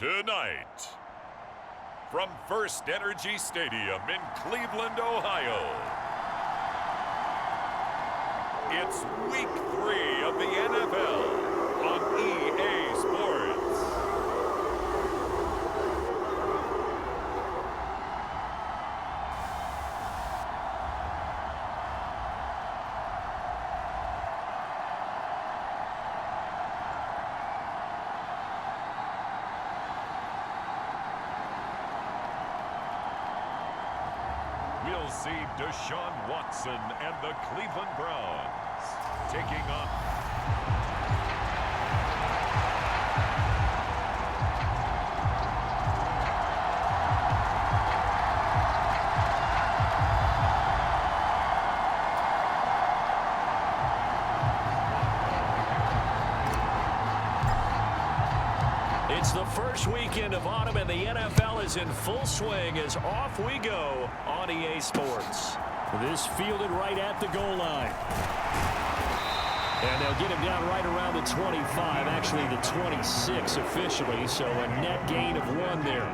Tonight, from First Energy Stadium in Cleveland, Ohio, it's Week 3 of the NFL on EA Sports. We'll see Deshaun Watson and the Cleveland Browns taking on... It's the first weekend of autumn, and the NFL is in full swing as off we go on EA Sports. This fielded right at the goal line. And they'll get him down right around the 25, actually the 26 officially, so a net gain of 1 there.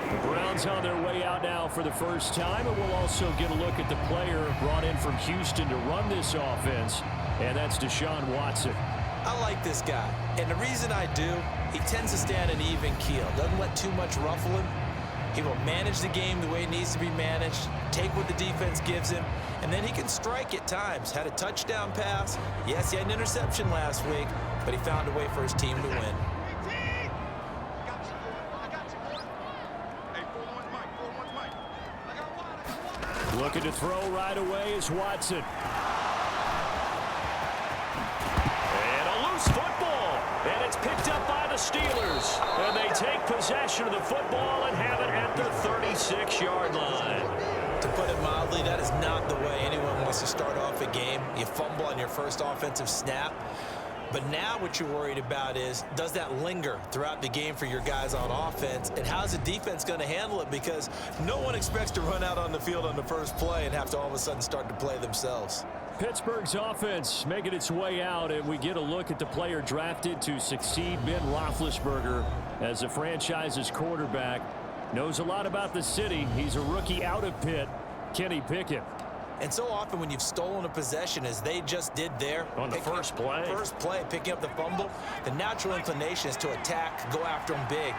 The Browns on their way out now for the first time, and we'll also get a look at the player brought in from Houston to run this offense, and that's Deshaun Watson. I like this guy, and the reason I do, he tends to stand an even keel, doesn't let too much ruffle him. He will manage the game the way it needs to be managed, take what the defense gives him, and then he can strike at times. Had a touchdown pass. Yes, he had an interception last week, but he found a way for his team to win. Looking to throw right away is Watson. Football, and it's picked up by the Steelers, and they take possession of the football and have it at the 36-yard line. To put it mildly, that is not the way anyone wants to start off a game. You fumble on your first offensive snap, but now what you're worried about is, does that linger throughout the game for your guys on offense, and how's the defense going to handle it? Because no one expects to run out on the field on the first play and have to all of a sudden start to play themselves. Pittsburgh's offense making its way out, and we get a look at the player drafted to succeed Ben Roethlisberger as the franchise's quarterback. Knows a lot about the city. He's a rookie out of Pitt, Kenny Pickett. And so often when you've stolen a possession, as they just did there, on the first play, picking up the fumble, the natural inclination is to attack, go after them big.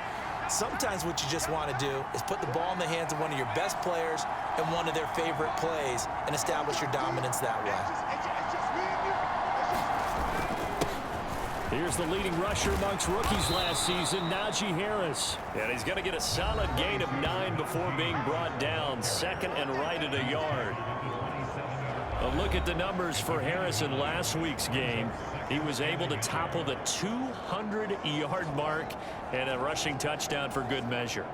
Sometimes what you just want to do is put the ball in the hands of one of your best players and one of their favorite plays and establish your dominance that way. Here's the leading rusher amongst rookies last season, Najee Harris. And he's going to get a solid gain of 9 before being brought down, second and right at a yard. A look at the numbers for Harris in last week's game. He was able to topple the 200-yard mark and a rushing touchdown for good measure.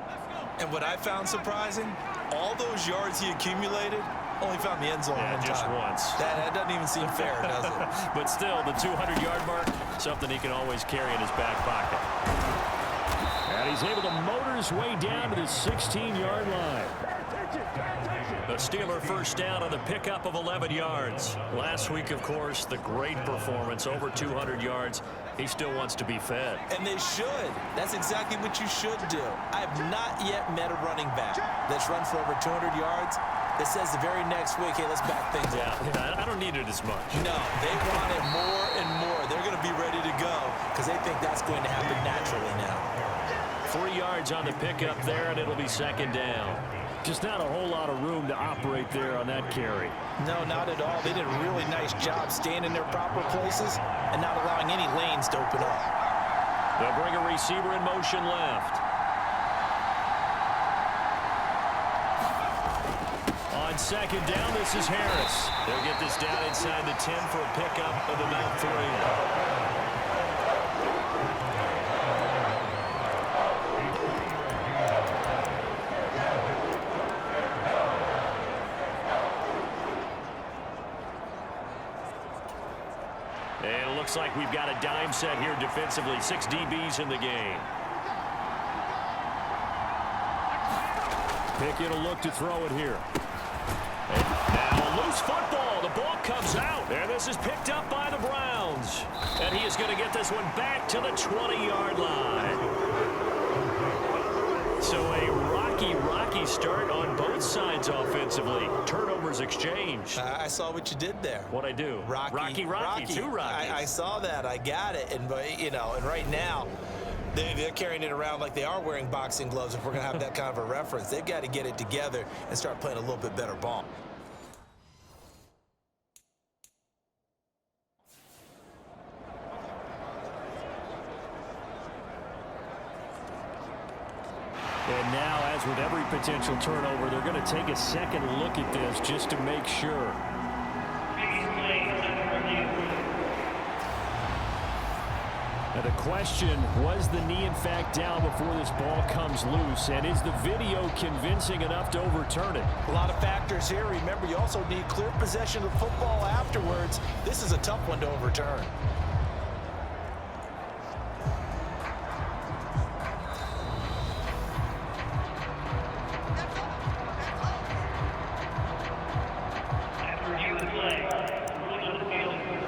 And what I found surprising, all those yards he accumulated, only found the end zone one just time. once. That doesn't even seem fair, does it? But still, the 200-yard mark, something he can always carry in his back pocket. And he's able to motor his way down to the 16-yard line. The Steeler first down on the pickup of 11 yards. Last week, of course, the great performance, over 200 yards. He still wants to be fed. And they should. That's exactly what you should do. I have not yet met a running back that's run for over 200 yards that says the very next week, hey, let's back things up. Yeah, I don't need it as much. No, they want it more and more. They're going to be ready to go because they think that's going to happen naturally now. 3 yards on the pickup there, and it'll be second down. Just not a whole lot of room to operate there on that carry. No, not at all. They did a really nice job staying in their proper places and not allowing any lanes to open up. They'll bring a receiver in motion left. On second down, this is Harris. They'll get this down inside the 10 for a pickup of about 3. And it looks like we've got a dime set here defensively. 6 DBs in the game. Pickett will look to throw it here. And now a loose football. The ball comes out. And this is picked up by the Browns. And he is going to get this one back to the 20-yard line. shaky start on both sides offensively. Turnovers exchanged. I saw what you did there. What'd I do? Rocky. Two Rockies. I saw that. I got it. And, and right now, they're carrying it around like they are wearing boxing gloves. If we're going to have that kind of a reference, they've got to get it together and start playing a little bit better ball. And now, as with every potential turnover, they're going to take a second look at this just to make sure. Now the question, was the knee in fact down before this ball comes loose? And is the video convincing enough to overturn it? A lot of factors here. Remember, you also need clear possession of football afterwards. This is a tough one to overturn.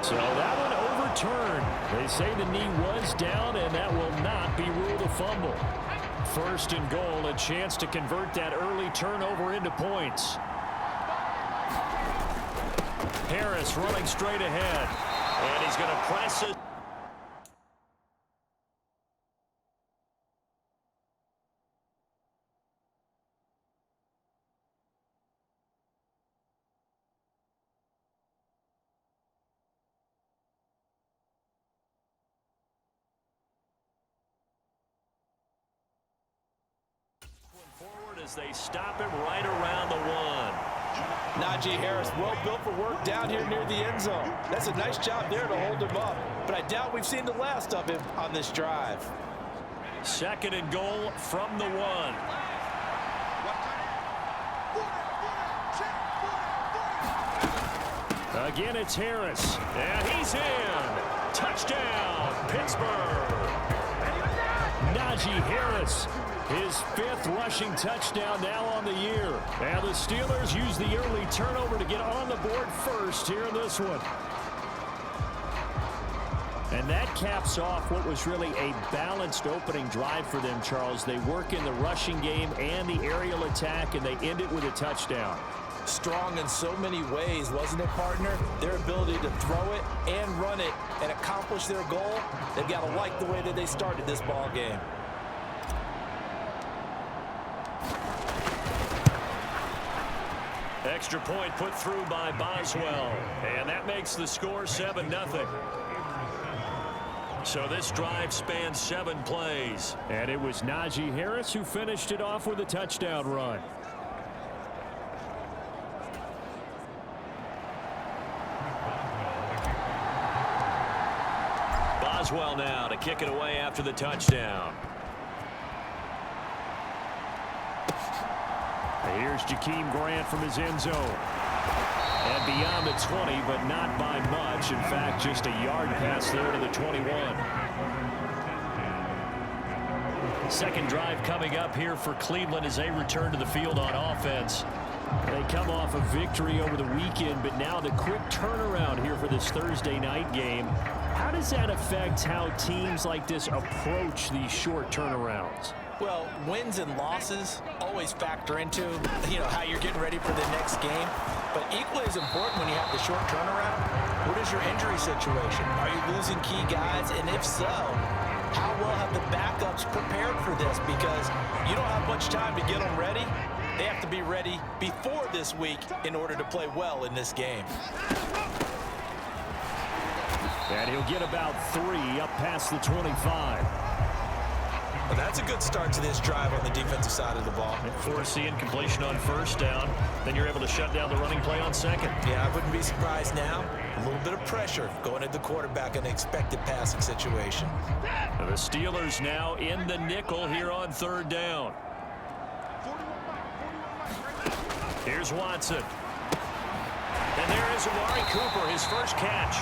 So that one overturned. They say the knee was down, and that will not be ruled a fumble. First and goal, a chance to convert that early turnover into points. Harris running straight ahead, and he's going to press it. Forward as they stop him right around the one. Najee Harris, well built for work down here near the end zone. That's a nice job there to hold him up. But I doubt we've seen the last of him on this drive. Second and goal from the one. Again, it's Harris. And he's in. Touchdown, Pittsburgh. Najee Harris, his fifth rushing touchdown now on the year. And the Steelers use the early turnover to get on the board first here in this one. And that caps off what was really a balanced opening drive for them, Charles. They work in the rushing game and the aerial attack, and they end it with a touchdown. Strong in so many ways, wasn't it, partner? Their ability to throw it and run it and accomplish their goal, they've got to like the way that they started this ball game. Extra point put through by Boswell, and that makes the score 7-0. So this drive spans 7 plays, and it was Najee Harris who finished it off with a touchdown run. Boswell now to kick it away after the touchdown. Here's Jakeem Grant from his end zone. And beyond the 20, but not by much. In fact, just a yard pass there to the 21. Second drive coming up here for Cleveland as they return to the field on offense. They come off a victory over the weekend, but now the quick turnaround here for this Thursday night game. How does that affect how teams like this approach these short turnarounds? Well, wins and losses always factor into, how you're getting ready for the next game. But equally as important when you have the short turnaround, what is your injury situation? Are you losing key guys? And if so, how well have the backups prepared for this? Because you don't have much time to get them ready. They have to be ready before this week in order to play well in this game. And he'll get about 3 up past the 25. Well, that's a good start to this drive on the defensive side of the ball. Force the incompletion on first down. Then you're able to shut down the running play on second. Yeah, I wouldn't be surprised now. A little bit of pressure going at the quarterback in an expected passing situation. And the Steelers now in the nickel here on third down. Here's Watson. And there is Amari Cooper, his first catch.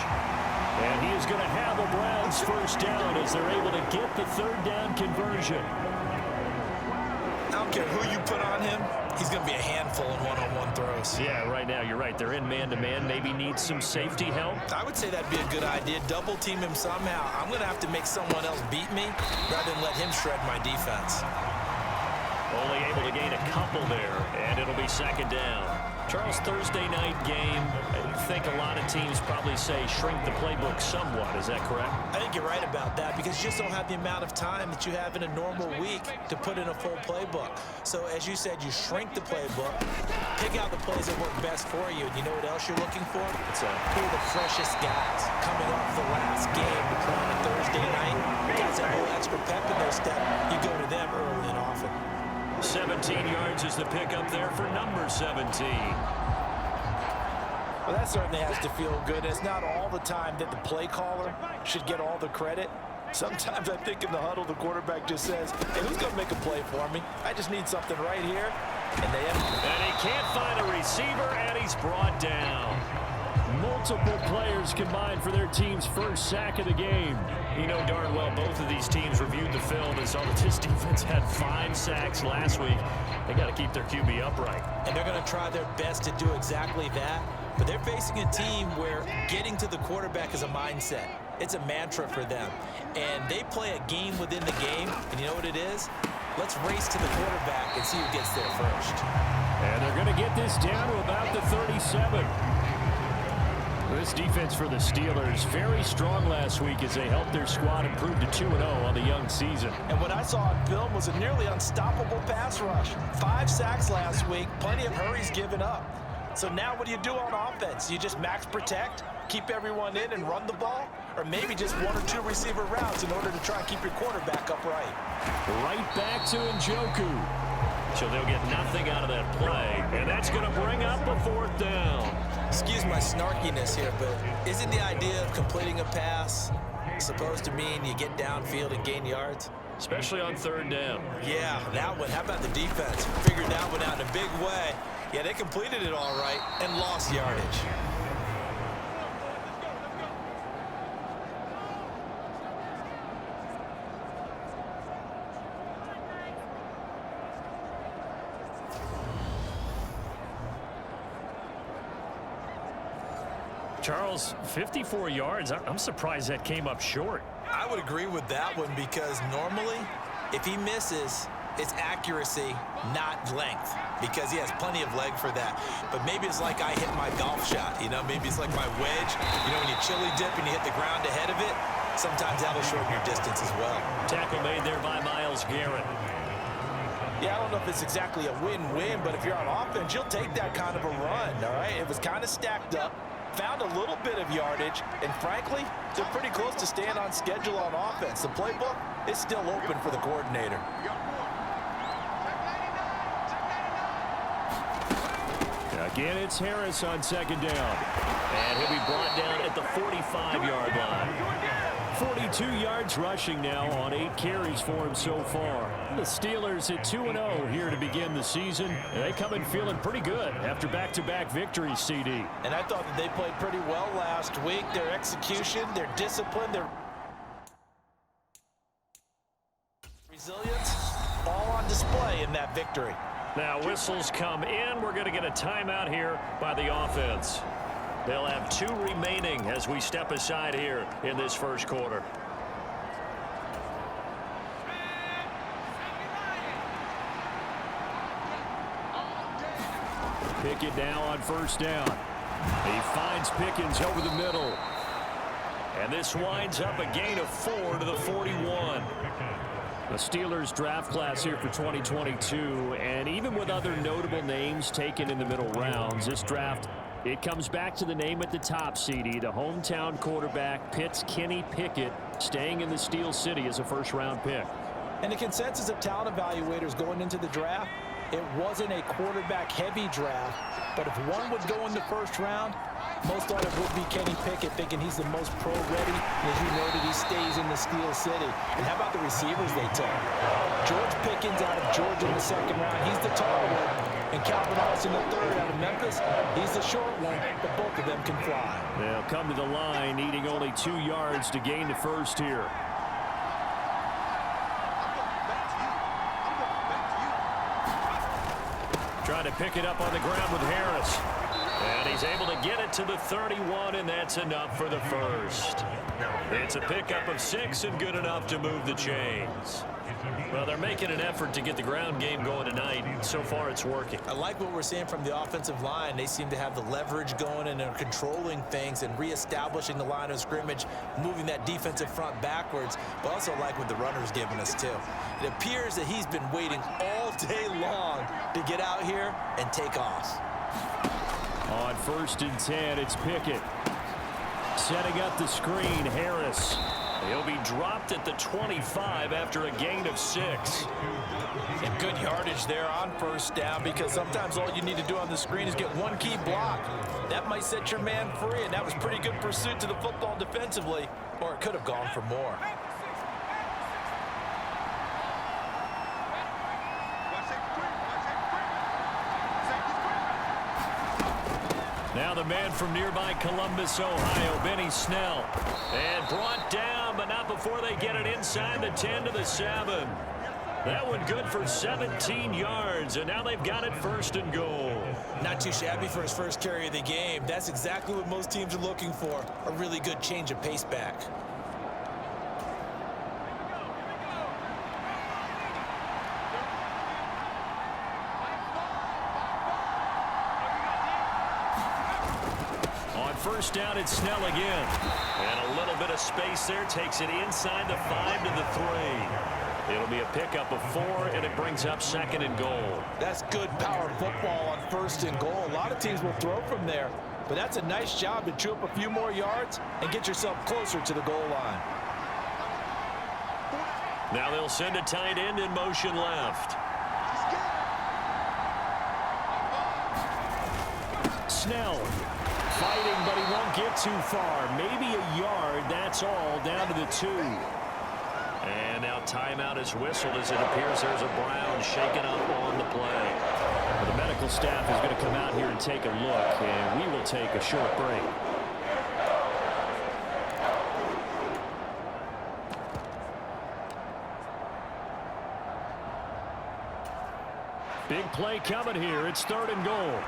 And he is going to have the Browns first down as they're able to get the third down conversion. I don't care who you put on him. He's going to be a handful in one-on-one throws. Yeah, right now, you're right. They're in man-to-man. Maybe need some safety help. I would say that'd be a good idea. Double team him somehow. I'm going to have to make someone else beat me rather than let him shred my defense. Only able to gain a couple there, and it'll be second down. Charles, Thursday night game, I think a lot of teams probably say shrink the playbook somewhat. Is that correct? I think you're right about that because you just don't have the amount of time that you have in a normal week to put in a full playbook. So as you said, you shrink the playbook, pick out the plays that work best for you, and you know what else you're looking for? Who are the freshest guys coming off the last game to play on a Thursday night? Guys that have a little extra pep in their step, you go to them early and often. 17 yards is the pickup there for number 17. Well, that certainly has to feel good. It's not all the time that the play caller should get all the credit. Sometimes I think in the huddle, the quarterback just says, hey, who's going to make a play for me? I just need something right here. And he can't find a receiver, and he's brought down. Multiple players combined for their team's first sack of the game. You know darn well both of these teams reviewed the film and saw that this defense had 5 sacks last week. They got to keep their QB upright. And they're going to try their best to do exactly that. But they're facing a team where getting to the quarterback is a mindset. It's a mantra for them. And they play a game within the game. And you know what it is? Let's race to the quarterback and see who gets there first. And they're going to get this down to about the 37. This defense for the Steelers, very strong last week as they helped their squad improve to 2-0 on the young season. And what I saw on film was a nearly unstoppable pass rush. 5 sacks last week, plenty of hurries given up. So now what do you do on offense? You just max protect, keep everyone in and run the ball? Or maybe just 1 or 2 receiver routes in order to try and keep your quarterback upright? Right back to Njoku. So they'll get nothing out of that play. And that's going to bring up a 4th down. Excuse my snarkiness here, but isn't the idea of completing a pass supposed to mean you get downfield and gain yards? Especially on 3rd down. Yeah, that one. How about the defense? Figured that one out in a big way. Yeah, they completed it all right and lost yardage. Charles, 54 yards. I'm surprised that came up short. I would agree with that one because normally, if he misses, it's accuracy, not length, because he has plenty of leg for that. But maybe it's like I hit my golf shot, you know? Maybe it's like my wedge. You know, when you chili dip and you hit the ground ahead of it, sometimes that'll shorten your distance as well. Tackle made there by Myles Garrett. Yeah, I don't know if it's exactly a win-win, but if you're on offense, you'll take that kind of a run, all right? It was kind of stacked up. Found a little bit of yardage, and frankly, they're pretty close to staying on schedule on offense. The playbook is still open for the coordinator. Again, it's Harris on 2nd down. And he'll be brought down at the 45-yard line. 42 yards rushing now on 8 carries for him so far. The Steelers at 2-0 here to begin the season. And they come in feeling pretty good after back-to-back victories, CD. And I thought that they played pretty well last week. Their execution, their discipline, their resilience, all on display in that victory. Now whistles come in. We're going to get a timeout here by the offense. They'll have 2 remaining as we step aside here in this first quarter. Pickett now on 1st down. He finds Pickens over the middle. And this winds up a gain of 4 to the 41. The Steelers draft class here for 2022, and even with other notable names taken in the middle rounds, this draft, it comes back to the name at the top, CD, the hometown quarterback, Pitt's Kenny Pickett, staying in the Steel City as a first-round pick. And the consensus of talent evaluators going into the draft, it wasn't a quarterback-heavy draft, but if one would go in the 1st round, most thought it would be Kenny Pickett, thinking he's the most pro-ready. And as you noted, he stays in the Steel City. And how about the receivers they took? George Pickens out of Georgia in the 2nd round. He's the tall one. And Calvin Austin, the 3rd out of Memphis. He's the short one, but both of them can fly. They'll come to the line, needing only 2 yards to gain the first here. Trying to pick it up on the ground with Harris. And he's able to get it to the 31, and that's enough for the first. It's a pickup of 6 and good enough to move the chains. Well, they're making an effort to get the ground game going tonight. So far, it's working. I like what we're seeing from the offensive line. They seem to have the leverage going, and they're controlling things and reestablishing the line of scrimmage, moving that defensive front backwards, but also like what the runner's giving us, too. It appears that he's been waiting all day long to get out here and take off. On 1st and 10, it's Pickett. Setting up the screen, Harris. He'll be dropped at the 25 after a gain of 6. And good yardage there on 1st down, because sometimes all you need to do on the screen is get one key block. That might set your man free, and that was pretty good pursuit to the football defensively, or it could have gone for more. Now the man from nearby Columbus, Ohio, Benny Snell. And brought down, but not before they get it inside the 10 to the 7. That one good for 17 yards, and now they've got it 1st and goal. Not too shabby for his first carry of the game. That's exactly what most teams are looking for, a really good change of pace back. On 1st down, it's Snell again. And a little bit of space there, takes it inside the 5 to the 3. It'll be a pickup of 4, and it brings up 2nd and goal. That's good power football on 1st and goal. A lot of teams will throw from there, but that's a nice job to chew up a few more yards and get yourself closer to the goal line. Now they'll send a tight end in motion left. Snell fighting, but he won't get too far. Maybe a yard, that's all, down to the 2. And now timeout is whistled as it appears there's a Brown shaken up on the play. Well, the medical staff is going to come out here and take a look, and we will take a short break. Big play coming here. It's 3rd and goal.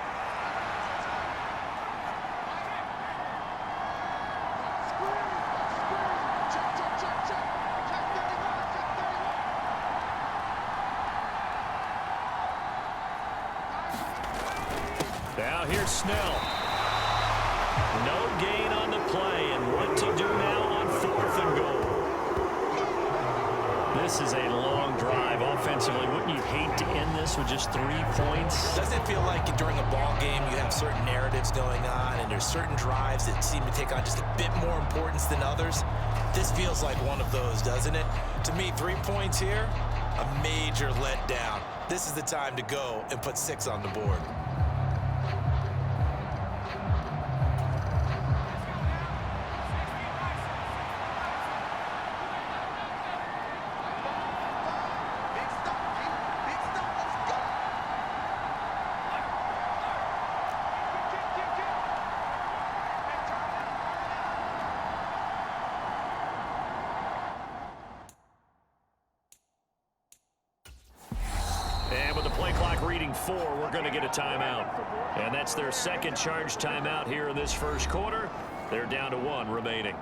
Now here's Snell. No gain on the play, and what to do now on 4th and goal. This is a long drive offensively. Wouldn't you hate to end this with just 3 points? Doesn't it feel like during a ball game you have certain narratives going on, and there's certain drives that seem to take on just a bit more importance than others? This feels like one of those, doesn't it? To me, 3 points here, a major letdown. This is the time to go and put 6 on the board. And with the play clock reading 4, we're going to get a timeout. And that's their 2nd charge timeout here in this 1st quarter. They're down to 1 remaining.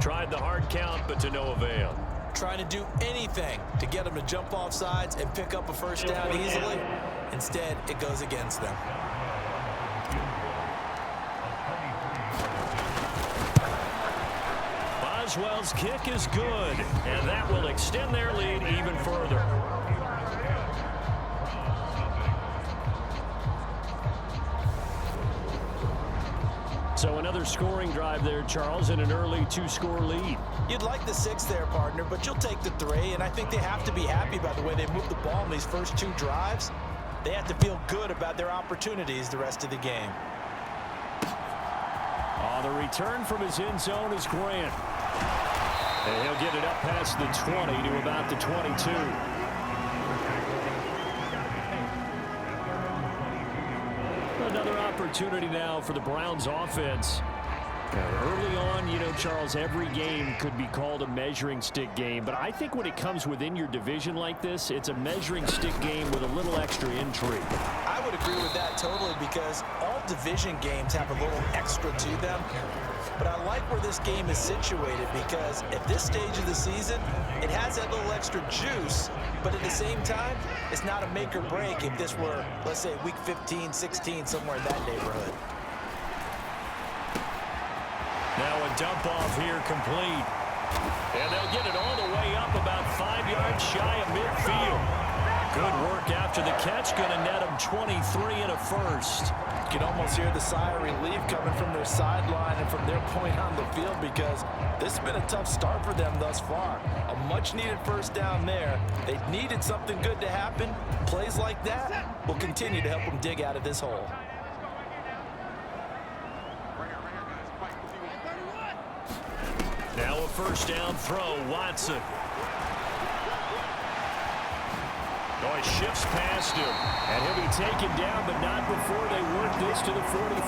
Tried the hard count, but to no avail. Trying to do anything to get them to jump off sides and pick up a 1st down easily. Instead, it goes against them. Boswell's kick is good, and that will extend their lead even further. So another scoring drive there, Charles, and an early 2-score lead. You'd like the 6 there, partner, but you'll take the 3, and I think they have to be happy about the way they moved the ball in these first 2 drives. They have to feel good about their opportunities the rest of the game. The return from his end zone is Grant. And he'll get it up past the 20 to about the 22. Another opportunity now for the Browns offense. Early on, you know, Charles, every game could be called a measuring stick game, but I think when it comes within your division like this, it's a measuring stick game with a little extra intrigue. I would agree with that totally, because all division games have a little extra to them. But I like where this game is situated, because at this stage of the season, it has that little extra juice, but at the same time, it's not a make or break if this were, let's say, week 15, 16, somewhere in that neighborhood. Now a dump off here complete. And they'll get it all the way up about 5 yards shy of midfield. Good work after the catch. Going to net them 23 and a first. You can almost hear the sigh of relief coming from their sideline and from their point on the field, because this has been a tough start for them thus far. A much-needed first down there. They needed something good to happen. Plays like that will continue to help them dig out of this hole. Now a first down throw, Watson. Oh, he shifts past him, and he'll be taken down, but not before they work this to the 45.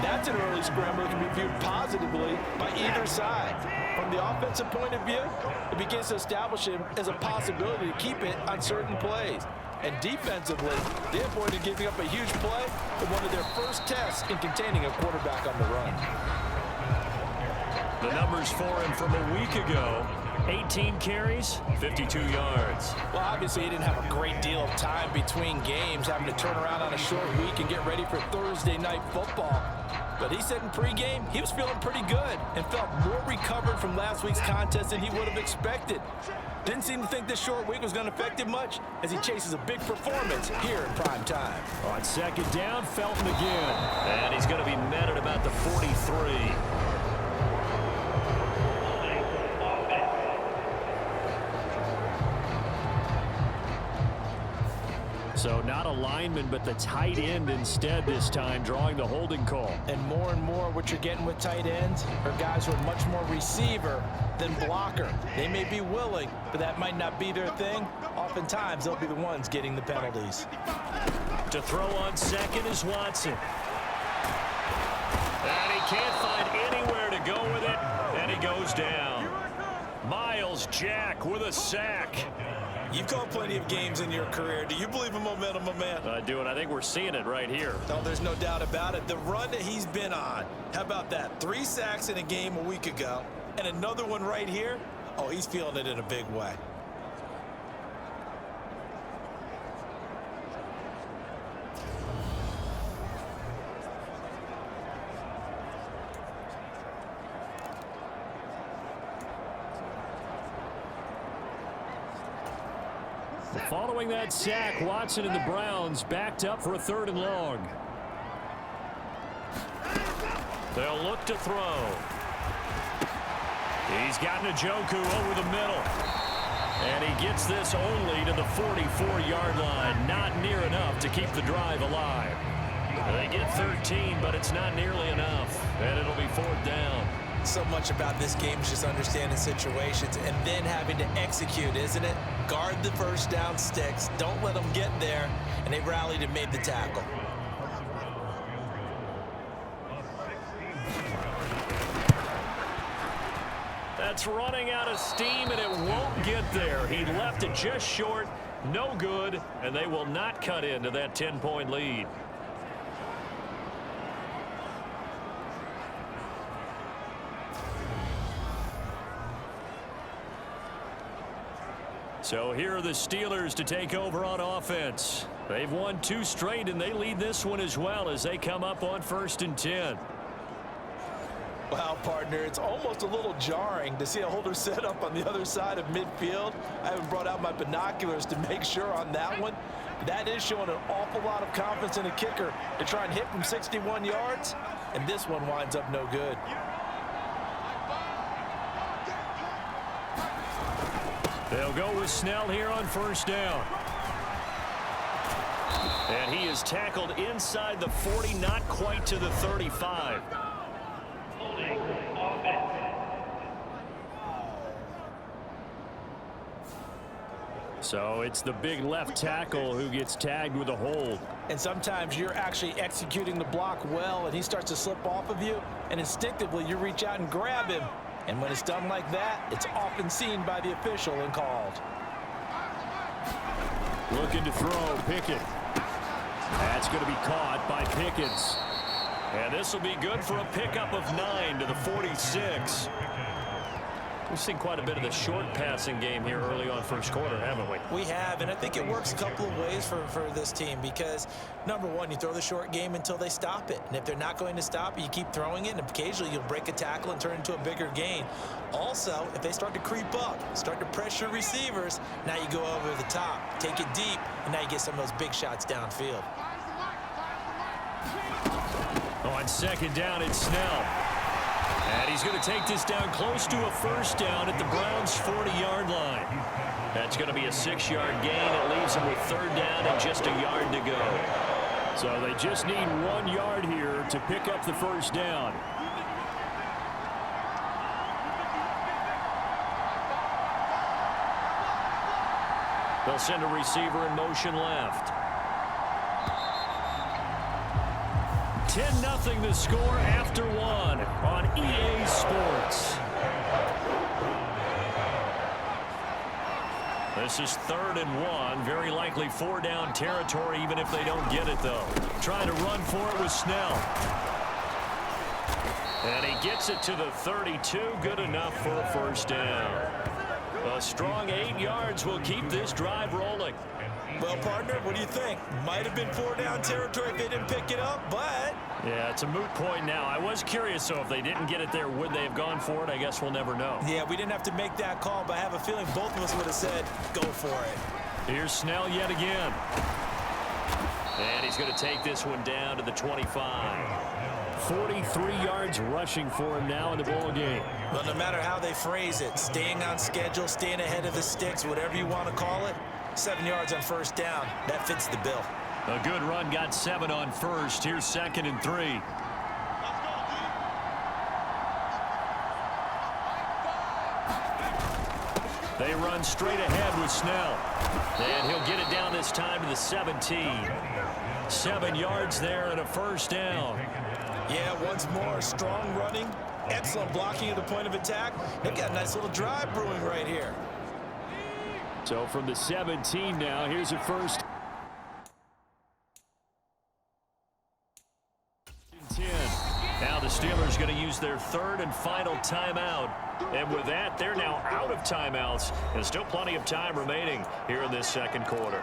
That's an early scramble that can be viewed positively by either side. From the offensive point of view, it begins to establish him as a possibility to keep it on certain plays. And defensively, they avoided giving up a huge play in one of their first tests in containing a quarterback on the run. The numbers for him from a week ago: 18 carries, 52 yards. Well, obviously he didn't have a great deal of time between games, having to turn around on a short week and get ready for Thursday night football. But he said in pregame he was feeling pretty good and felt more recovered from last week's contest than he would have expected. Didn't seem to think this short week was going to affect him much as he chases a big performance here in prime time. On second down, Felton again. And he's going to be met at about the 43. So not a lineman, but the tight end instead this time, drawing the holding call. And more what you're getting with tight ends are guys who are much more receiver than blocker. They may be willing, but that might not be their thing. Oftentimes, they'll be the ones getting the penalties. To throw on second is Watson. And he can't find anywhere to go with it, and he goes down. Miles Jack with a sack. You've called plenty of games in your career. Do you believe in momentum, my man? I do, and I think we're seeing it right here. No, there's no doubt about it. The run that he's been on, how about that? 3 sacks in a game a week ago, and another one right here. Oh, he's feeling it in a big way. Following that sack, Watson and the Browns backed up for a 3rd and long. They'll look to throw. He's got Njoku over the middle. And he gets this only to the 44-yard line. Not near enough to keep the drive alive. They get 13, but it's not nearly enough. And it'll be 4th down. So much about this game is just understanding situations and then having to execute, isn't it? Guard the first down sticks. Don't let them get there. And they rallied and made the tackle. That's running out of steam, and it won't get there. He left it just short. No good, and they will not cut into that 10-point lead. So here are the Steelers to take over on offense. They've won 2 straight, and they lead this one as well as they come up on 1st and 10. Well, partner, it's almost a little jarring to see a holder set up on the other side of midfield. I haven't brought out my binoculars to make sure on that one. That is showing an awful lot of confidence in a kicker to try and hit from 61 yards, and this one winds up no good. They'll go with Snell here on first down. And he is tackled inside the 40, not quite to the 35. So it's the big left tackle who gets tagged with a hold. And sometimes you're actually executing the block well, and he starts to slip off of you, and instinctively you reach out and grab him. And when it's done like that, it's often seen by the official and called. Looking to throw, Pickett. That's going to be caught by Pickens. And this will be good for a pickup of 9 to the 46. We've seen quite a bit of the short passing game here early on first quarter, haven't we? We have, and I think it works a couple of ways for this team because, number one, you throw the short game until they stop it. And if they're not going to stop it, you keep throwing it, and occasionally you'll break a tackle and turn it into a bigger gain. Also, if they start to creep up, start to pressure receivers, now you go over the top, take it deep, and now you get some of those big shots downfield. On second down, it's Snell. And he's going to take this down close to a first down at the Browns' 40-yard line. That's going to be a 6-yard gain. It leaves them with third down and just a yard to go. So they just need 1 yard here to pick up the first down. They'll send a receiver in motion left. 10-0 the score after 1 on EA Sports. This is 3rd and 1. Very likely 4-down territory, even if they don't get it, though. Trying to run for it with Snell. And he gets it to the 32. Good enough for a first down. A strong 8 yards will keep this drive rolling. Well, partner, what do you think? Might have been 4-down territory if they didn't pick it up, but... Yeah, it's a moot point now. I was curious, so if they didn't get it there, would they have gone for it? I guess we'll never know. Yeah, we didn't have to make that call, but I have a feeling both of us would have said, go for it. Here's Snell yet again. And he's going to take this one down to the 25. 43 yards rushing for him now in the ball game. Well, no matter how they phrase it, staying on schedule, staying ahead of the sticks, whatever you want to call it, 7 yards on first down, that fits the bill. A good run, got 7 on first. Here's 2nd and 3. They run straight ahead with Snell. And he'll get it down this time to the 17. 7 yards there and a first down. Yeah, once more, strong running, excellent blocking at the point of attack. They've got a nice little drive brewing right here. So from the 17 now, here's a first. 10. Now the Steelers going to use their 3rd and final timeout. And with that, they're now out of timeouts. And still plenty of time remaining here in this second quarter.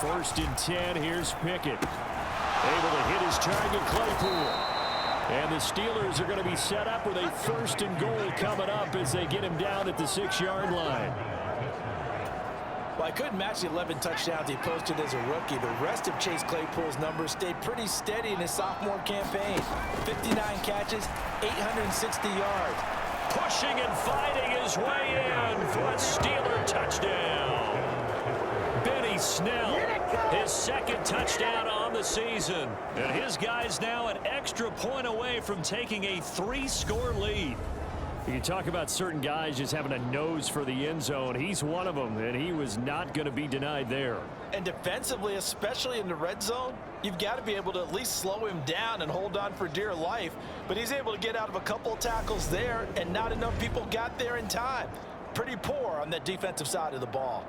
First and 10, here's Pickett. Able to hit his target, Claypool. And the Steelers are going to be set up with a 1st and goal coming up as they get him down at the 6-yard line. Well, I couldn't match the 11 touchdowns he posted as a rookie. The rest of Chase Claypool's numbers stayed pretty steady in his sophomore campaign. 59 catches, 860 yards. Pushing and fighting his way in for a Steeler touchdown. Snell, his 2nd touchdown on the season. And his guys now an extra point away from taking a 3-score lead. You talk about certain guys just having a nose for the end zone. He's one of them, and he was not going to be denied there. And defensively, especially in the red zone, you've got to be able to at least slow him down and hold on for dear life. But he's able to get out of a couple of tackles there, and not enough people got there in time. Pretty poor on that defensive side of the ball.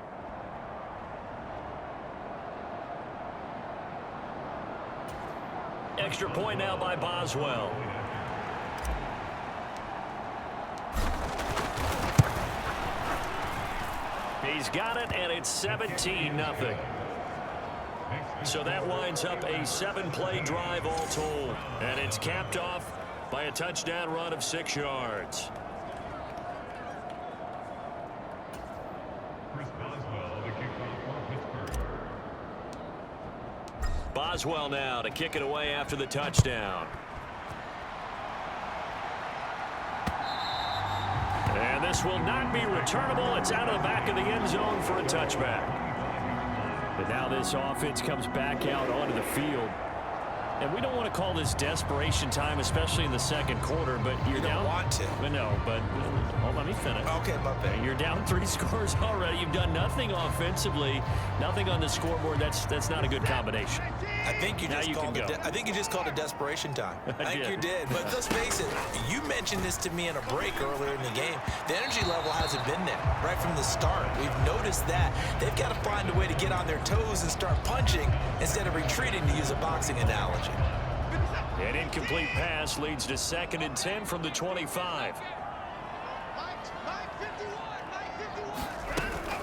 Extra point now by Boswell. He's got it, and it's 17-0. So that winds up a 7-play drive all told. And it's capped off by a touchdown run of 6 yards. Boswell now to kick it away after the touchdown. And this will not be returnable. It's out of the back of the end zone for a touchback. But now this offense comes back out onto the field. And we don't want to call this desperation time, especially in the second quarter, but you're down. You don't want to. But no, but hold on, let me finish. Okay, my bad. You're down 3 scores already. You've done nothing offensively, nothing on the scoreboard. That's not a good combination. I think you just called it desperation time. I think you did. But let's face it, you mentioned this to me in a break earlier in the game. The energy level hasn't been there right from the start. We've noticed that. They've got to find a way to get on their toes and start punching instead of retreating, to use a boxing analogy. An incomplete pass leads to 2nd and 10 from the 25.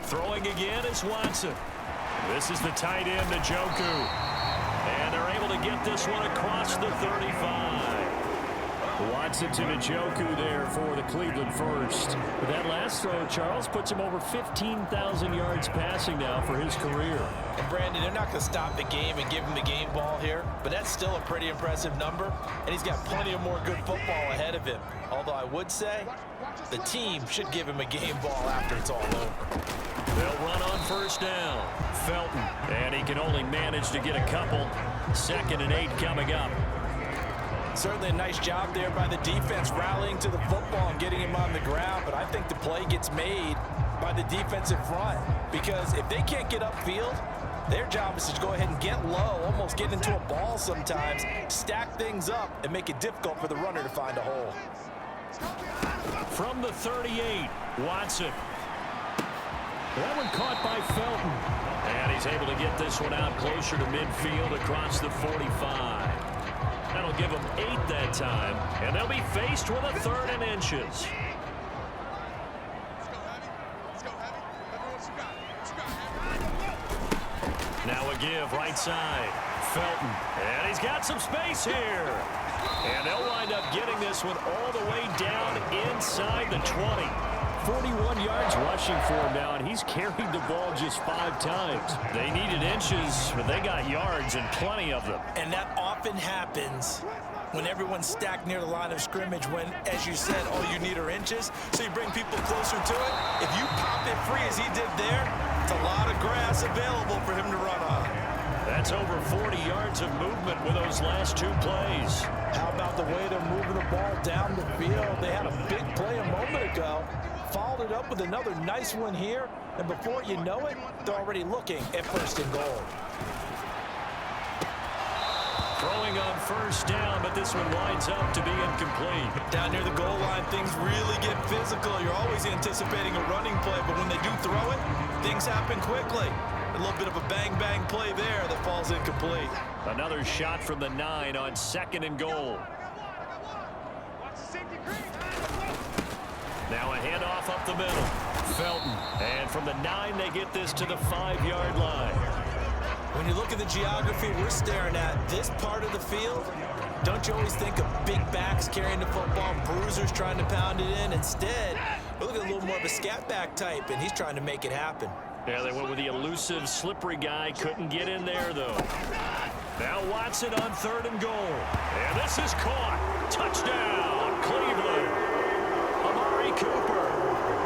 Throwing again is Watson. This is the tight end, Njoku. And they're able to get this one across the 35. Watson to Njoku there for the Cleveland first. But that last throw, Charles, puts him over 15,000 yards passing now for his career. And Brandon, they're not going to stop the game and give him the game ball here, but that's still a pretty impressive number, and he's got plenty of more good football ahead of him. Although I would say the team should give him a game ball after it's all over. They'll run on first down. Felton, and he can only manage to get a couple. 2nd and 8 coming up. Certainly a nice job there by the defense rallying to the football and getting him on the ground, but I think the play gets made by the defensive front, because if they can't get upfield, their job is to go ahead and get low, almost get into a ball sometimes, stack things up, and make it difficult for the runner to find a hole. From the 38, Watson. That one caught by Felton. And he's able to get this one out closer to midfield across the 45. That'll give them 8 that time, and they'll be faced with a 3rd and inches. Now a give right side. Felton, and he's got some space here. And they'll wind up getting this one all the way down inside the 20. 41 yards rushing for him now, and he's carried the ball just 5 times. They needed inches, but they got yards and plenty of them. And that often happens when everyone's stacked near the line of scrimmage when, as you said, all you need are inches. So you bring people closer to it. If you pop it free as he did there, it's a lot of grass available for him to run on. That's over 40 yards of movement with those last 2 plays. How about the way they're moving the ball down the field? They had a big play a moment ago, followed it up with another nice one here, and before you know it, they're already looking at 1st and goal. Throwing on first down, but this one winds up to be incomplete. Down near the goal line, things really get physical. You're always anticipating a running play, but when they do throw it, things happen quickly. A little bit of a bang-bang play there that falls incomplete. Another shot from the 9 on 2nd and goal. Now a handoff up the middle. Felton. And from the 9, they get this to the 5-yard line. When you look at the geography we're staring at, this part of the field, don't you always think of big backs carrying the football, bruisers trying to pound it in? Instead, we're looking at a little more of a scat back type, and he's trying to make it happen. Yeah, they went with the elusive, slippery guy. Couldn't get in there, though. Now Watson on 3rd and goal. And this is caught. Touchdown, Cleveland. Amari Cooper,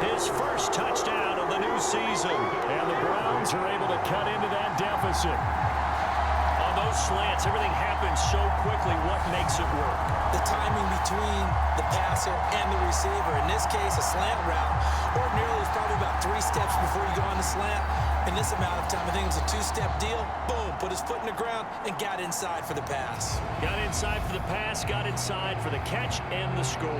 his first touchdown of the new season. And the Browns are able to cut into that deficit. On those slants, everything happens so quickly. What makes it work? The timing between the passer and the receiver. In this case, a slant route. Ordinarily, it's probably about 3 steps before you go on the slant. In this amount of time, I think it was a 2-step deal. Boom, put his foot in the ground and got inside for the pass. Got inside for the pass, got inside for the catch and the score.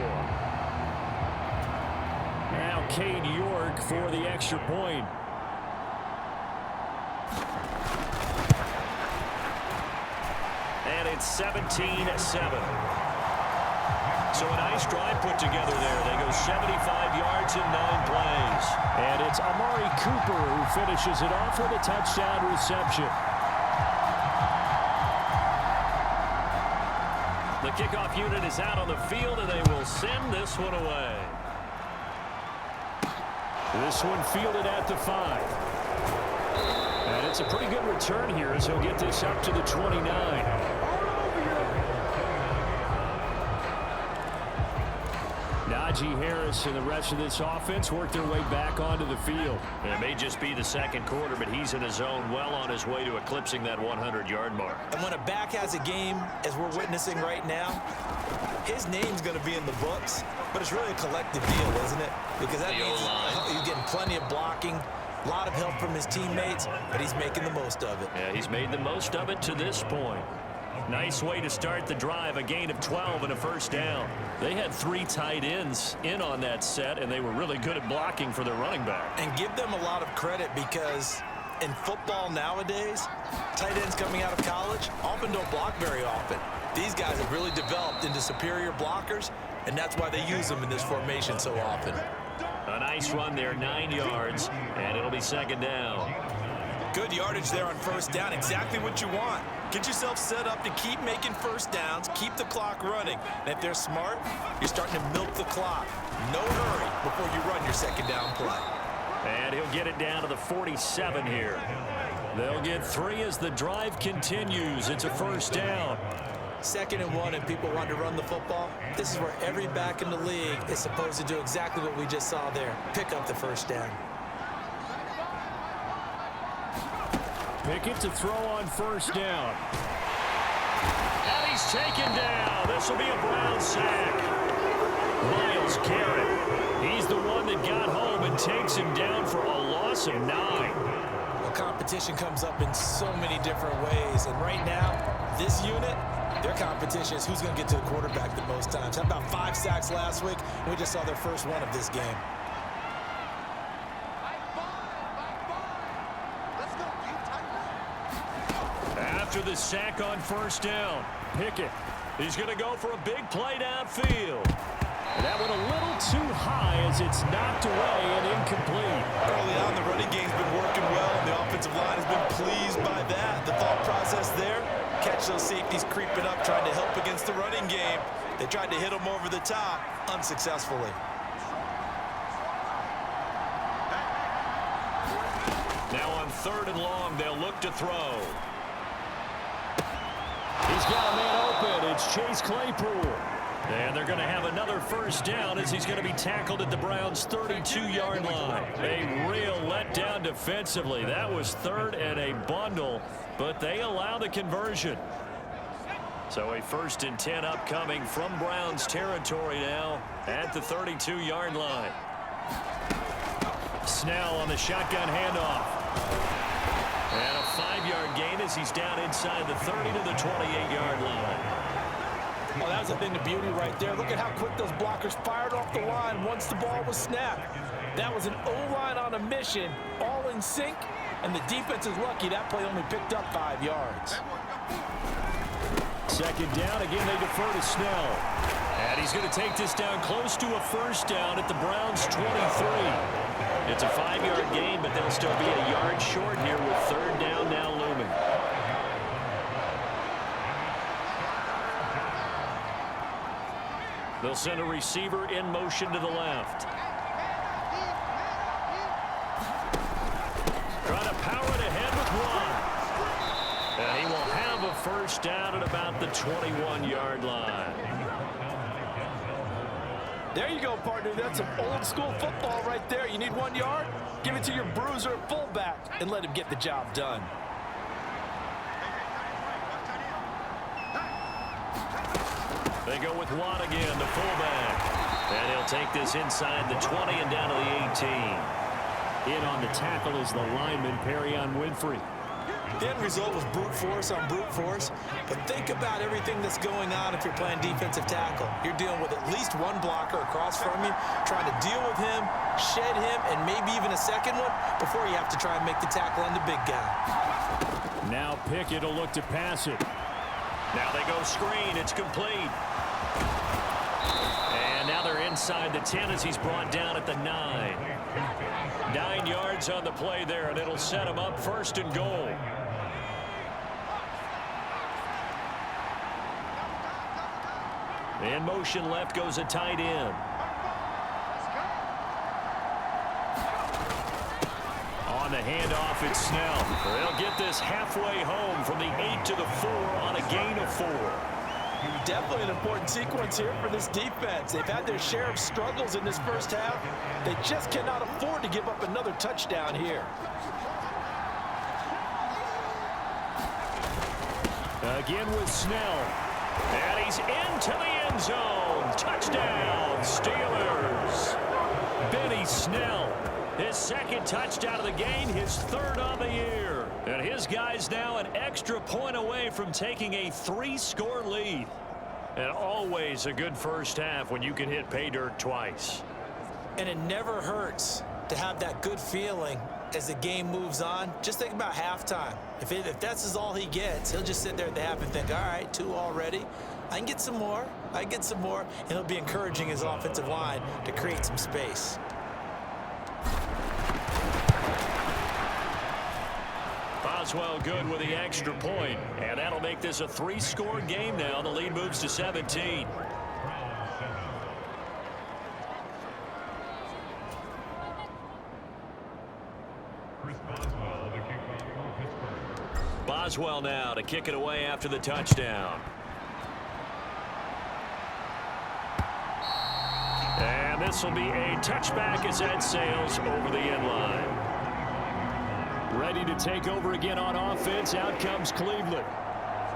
Now Cade York for the extra point. And it's 17-7. So a nice drive put together there. They go 75 yards in 9 plays. And it's Amari Amari Cooper, who finishes it off with a touchdown reception. The kickoff unit is out on the field, and they will send this one away. This one fielded at the 5. And it's a pretty good return here as he'll get this up to the 29. Najee Harris and the rest of this offense work their way back onto the field. And it may just be the second quarter, but he's in his zone, well on his way to eclipsing that 100-yard mark. And when a back has a game, as we're witnessing right now, his name's going to be in the books, but it's really a collective deal, isn't it? Because that means he's getting plenty of blocking, a lot of help from his teammates, but he's making the most of it. Yeah, he's made the most of it to this point. Nice way to start the drive, a gain of 12 and a first down. They had 3 tight ends in on that set, and they were really good at blocking for their running back. And give them a lot of credit because in football nowadays, tight ends coming out of college often don't block very often. These guys have really developed into superior blockers, and that's why they use them in this formation so often. A nice run there, 9 yards, and it'll be second down. Good yardage there on first down, exactly what you want. Get yourself set up to keep making first downs, keep the clock running. And if they're smart, you're starting to milk the clock. No hurry before you run your second down play. And he'll get it down to the 47 here. They'll get 3 as the drive continues. It's a first down. 2nd and 1, and people want to run the football. This is where every back in the league is supposed to do exactly what we just saw there. Pick up the first down. Pickett to throw on first down. And he's taken down. This will be a Brown sack. Myles Garrett. He's the one that got home and takes him down for a loss of 9. Well, competition comes up in so many different ways. And right now, this unit, their competition is who's going to get to the quarterback the most times. How about 5 sacks last week? We just saw their first one of this game. After the sack on first down, Pickett, he's going to go for a big play downfield. That one a little too high as it's knocked away and incomplete. Early on, the running game's been working well, and the offensive line has been pleased by that. The thought process there, catch those safeties creeping up, trying to help against the running game. They tried to hit them over the top, unsuccessfully. Now on 3rd and long, they'll look to throw. He's got a man open. It's Chase Claypool. And they're going to have another first down as he's going to be tackled at the Browns' 32-yard line. A real letdown defensively. That was 3rd and a bundle, but they allow the conversion. So a 1st and 10 upcoming from Browns territory now at the 32-yard line. Snell on the shotgun handoff. And a 5-yard gain as he's down inside the 30 to the 28-yard line. Oh, that was a thing of beauty right there. Look at how quick those blockers fired off the line once the ball was snapped. That was an O-line on a mission, all in sync, and the defense is lucky that play only picked up 5 yards. 2nd down. Again, they defer to Snell. And he's going to take this down close to a first down at the Browns' 23. It's a 5-yard gain, but they'll still be a yard short here with 3rd down now looming. They'll send a receiver in motion to the left. Trying to power it ahead with 1. And he will have a first down at about the 21-yard line. There you go, partner. That's some old-school football right there. You need 1 yard? Give it to your bruiser at fullback and let him get the job done. They go with Watt again, the fullback. And he'll take this inside the 20 and down to the 18. In on the tackle is the lineman, Perrion Winfrey. The end result was brute force on brute force, but think about everything that's going on if you're playing defensive tackle. You're dealing with at least 1 blocker across from you, trying to deal with him, shed him, and maybe even a second one before you have to try and make the tackle on the big guy. Now Pickett will look to pass it. Now they go screen. It's complete. And now they're inside the 10 as he's brought down at the 9. 9 yards on the play there, and it'll set him up 1st and goal. In motion left goes a tight end. On the handoff, it's Snell. They'll get this halfway home from the 8 to the 4 on a gain of 4. Definitely an important sequence here for this defense. They've had their share of struggles in this first half. They just cannot afford to give up another touchdown here. Again with Snell. And he's into the end zone. Touchdown, Steelers. Benny Snell. His 2nd touchdown of the game, his 3rd on the year. And his guys now an extra point away from taking a 3-score lead. And always a good first half when you can hit pay dirt twice. And it never hurts to have that good feeling as the game moves on. Just think about halftime. If that's all he gets, he'll just sit there at the half and think, all right, 2 already. I can get some more. I can get some more. And he'll be encouraging his offensive line to create some space. Boswell good with the extra point, and that'll make this a 3-score game now. The lead moves to 17. Boswell now to kick it away after the touchdown. And this will be a touchback as that sails over the end line. Ready to take over again on offense. Out comes Cleveland.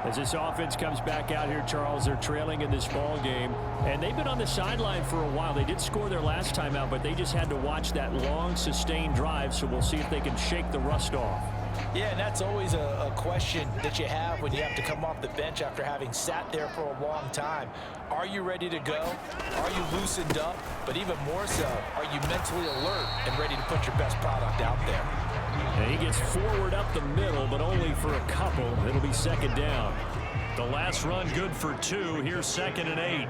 As this offense comes back out here, Charles, they're trailing in this ball game. And they've been on the sideline for a while. They did score their last time out, but they just had to watch that long, sustained drive. So we'll see if they can shake the rust off. Yeah, and that's always a question that you have when you have to come off the bench after having sat there for a long time. Are you ready to go? Are you loosened up? But even more so, are you mentally alert and ready to put your best product out there? And he gets forward up the middle, but only for a couple. It'll be 2nd down. The last run good for 2. Here's 2nd and 8.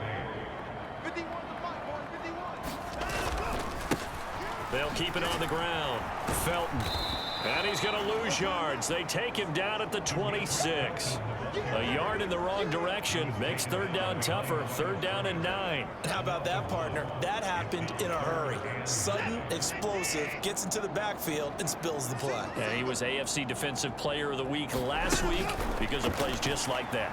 They'll keep it on the ground. Felton. And he's going to lose yards. They take him down at the 26. A yard in the wrong direction makes 3rd down tougher. 3rd down and 9. How about that, partner? That happened in a hurry. Sudden, explosive, gets into the backfield and spills the play. And he was AFC Defensive Player of the Week last week because of plays just like that.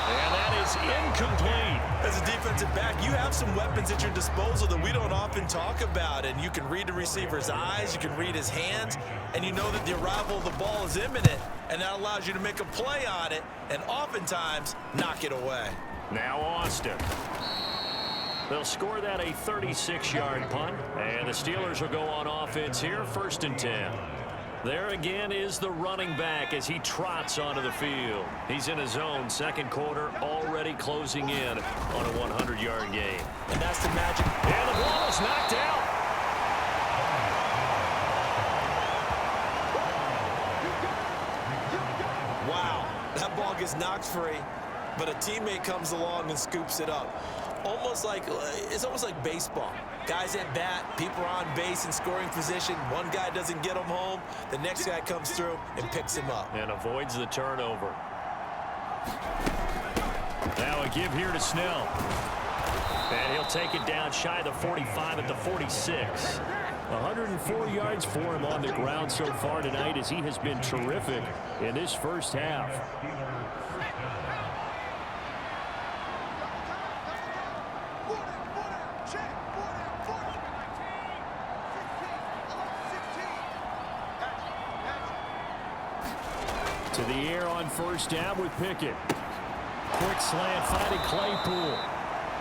And that is incomplete. As a defensive back, you have some weapons at your disposal that we don't often talk about. And you can read the receiver's eyes, you can read his hands, and you know that the arrival of the ball is imminent. And that allows you to make a play on it and oftentimes knock it away. Now Austin. They'll score that a 36-yard punt. And the Steelers will go on offense here, 1st and 10. There again is the running back as he trots onto the field. He's in his zone, 2nd quarter, already closing in on a 100-yard game. And that's the magic. And the ball is knocked out. Wow, that ball gets knocked free, but a teammate comes along and scoops it up. It's almost like baseball. Guys at bat, people are on base in scoring position. One guy doesn't get him home. The next guy comes through and picks him up. And avoids the turnover. Now a give here to Snell. And he'll take it down shy of the 45 at the 46. 104 yards for him on the ground so far tonight as he has been terrific in this first half. To the air on 1st down with Pickett. Quick slant finding Claypool.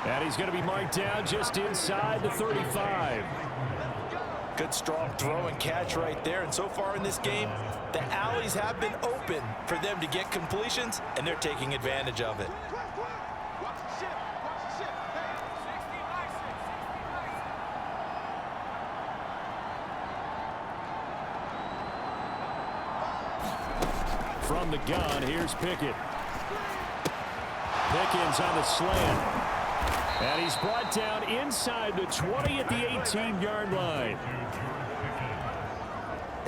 And he's going to be marked down just inside the 35. Good strong throw and catch right there. And so far in this game, the alleys have been open for them to get completions, and they're taking advantage of it. From the gun, here's Pickett. Pickens on the slant. And he's brought down inside the 20 at the 18-yard line.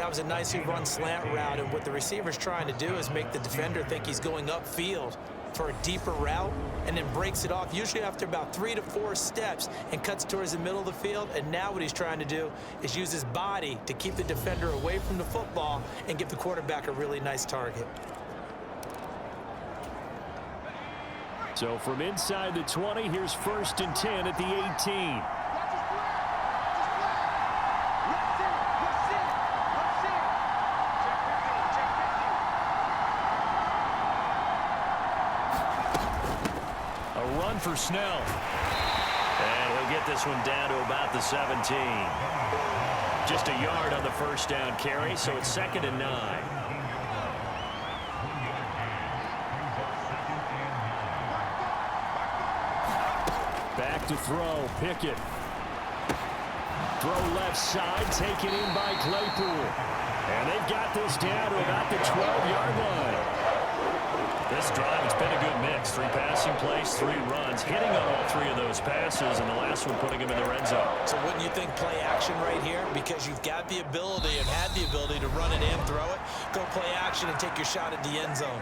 That was a nicely run slant route, and what the receiver's trying to do is make the defender think he's going upfield for a deeper route, and then breaks it off, usually after about 3 to 4 steps, and cuts towards the middle of the field. And now what he's trying to do is use his body to keep the defender away from the football and give the quarterback a really nice target. So from inside the 20, here's 1st and 10 at the 18. For Snell. And he'll get this one down to about the 17. Just a yard on the first down carry, so it's 2nd and 9. Back to throw, Pickett. Throw left side, taken in by Claypool. And they've got this down to about the 12-yard line. This drive, it's been a good mix. 3 passing plays, 3 runs, hitting on all 3 of those passes, and the last one putting him in the red zone. So wouldn't you think play action right here? Because you've got the ability and had the ability to run it in, throw it, go play action, and take your shot at the end zone.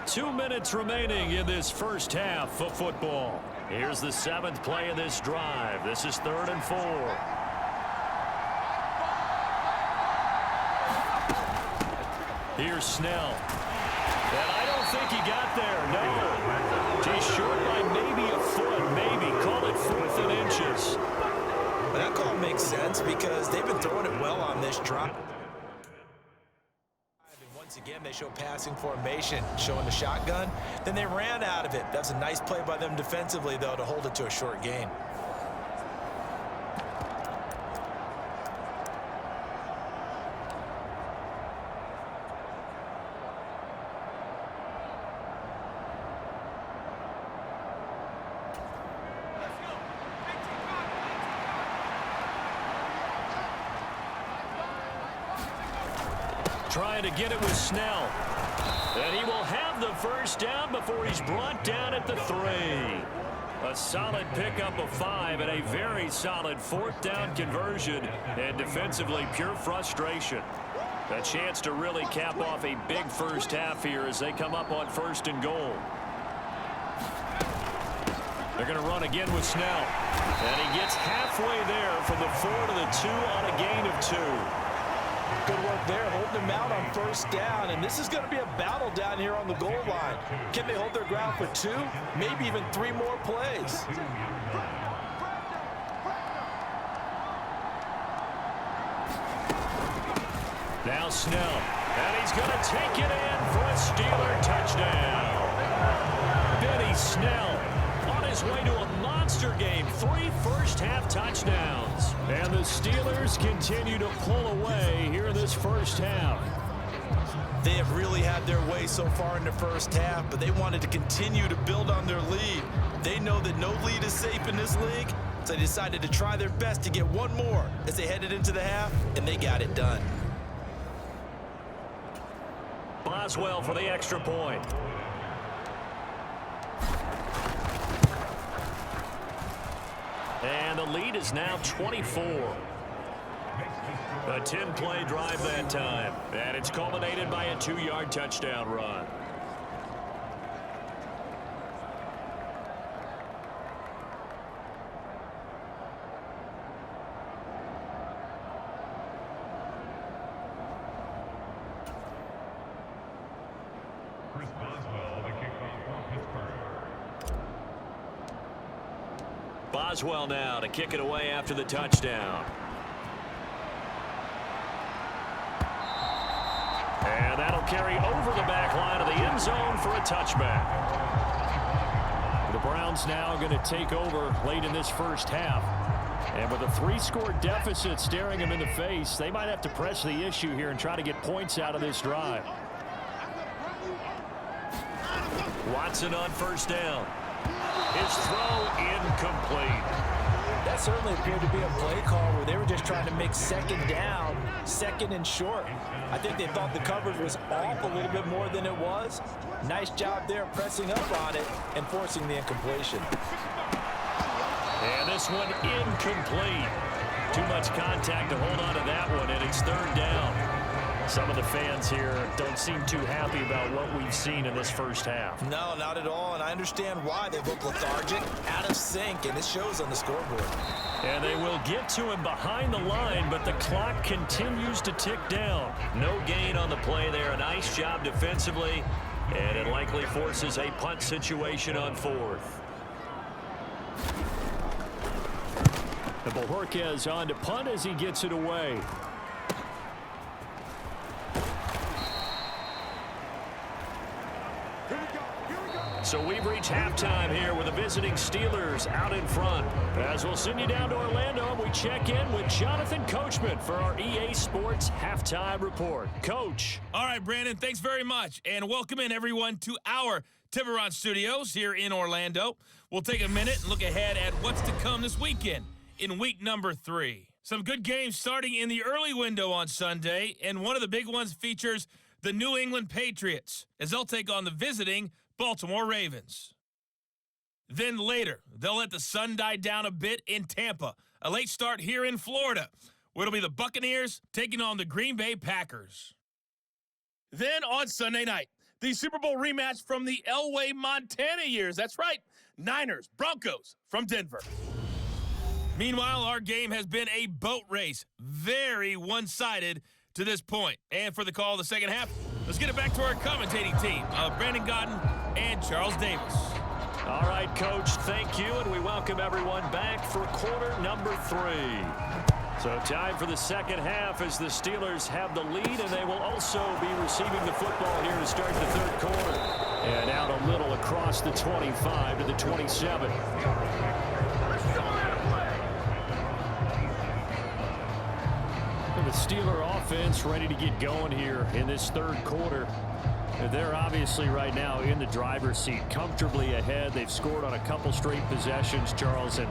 2 minutes remaining in this first half of football. Here's the 7th play of this drive. This is 3rd and 4. Here's Snell. And I don't think he got there, no. He's short by maybe a foot, maybe. Call it 4th and inches. But that call makes sense because they've been throwing it well on this drive. And once again, they show passing formation, showing the shotgun. Then they ran out of it. That's a nice play by them defensively, though, to hold it to a short gain. Trying to get it with Snell. And he will have the first down before he's brought down at the 3. A solid pickup of 5 and a very solid 4th down conversion. And defensively, pure frustration. A chance to really cap off a big first half here as they come up on 1st and goal. They're going to run again with Snell. And he gets halfway there from the 4 to the 2 on a gain of 2. Good work there, holding them out on 1st down, and this is going to be a battle down here on the goal line. Can they hold their ground for 2, maybe even 3 more plays? Now Snell, and he's going to take it in for a Steeler touchdown. Benny Snell on his way to a monster game, 3 first-half touchdowns. And the Steelers continue to pull away here in this first half. They have really had their way so far in the first half, but they wanted to continue to build on their lead. They know that no lead is safe in this league, so they decided to try their best to get one more as they headed into the half, and they got it done. Boswell for the extra point. And the lead is now 24. A 10-play drive that time. And it's culminated by a 2-yard touchdown run. Boswell now to kick it away after the touchdown. And that'll carry over the back line of the end zone for a touchback. The Browns now going to take over late in this first half. And with a 3-score deficit staring them in the face, they might have to press the issue here and try to get points out of this drive. Watson on first down. His throw incomplete. That certainly appeared to be a play call where they were just trying to make 2nd down, 2nd and short. I think they thought the coverage was off a little bit more than it was. Nice job there pressing up on it and forcing the incompletion. And this one incomplete. Too much contact to hold on to that one, and it's 3rd down. Some of the fans here don't seem too happy about what we've seen in this first half. No, not at all, and I understand why. They look lethargic, out of sync, and it shows on the scoreboard. And they will get to him behind the line, but the clock continues to tick down. No gain on the play there. A nice job defensively, and it likely forces a punt situation on fourth. And Bojorquez on to punt as he gets it away. So we've reached halftime here with the visiting Steelers out in front. As we'll send you down to Orlando, and we check in with Jonathan Coachman for our EA Sports Halftime Report. Coach. All right, Brandon, thanks very much. And welcome in, everyone, to our Tiburon Studios here in Orlando. We'll take a minute and look ahead at what's to come this weekend in week number 3. Some good games starting in the early window on Sunday, and one of the big ones features the New England Patriots as they'll take on the visiting Baltimore Ravens. Then later, they'll let the sun die down a bit in Tampa. A late start here in Florida, where it'll be the Buccaneers taking on the Green Bay Packers. Then on Sunday night, the Super Bowl rematch from the Elway, Montana years. That's right, Niners, Broncos from Denver. Meanwhile, our game has been a boat race, very one-sided to this point. And for the call of the second half, let's get it back to our commentating team of Brandon Godden and Charles Davis. All right, Coach, thank you, and we welcome everyone back for quarter number 3. So time for the second half as the Steelers have the lead, and they will also be receiving the football here to start the third quarter. And out a little across the 25 to the 27. The Steeler offense ready to get going here in this third quarter. They're obviously right now in the driver's seat, comfortably ahead. They've scored on a couple straight possessions, Charles. And,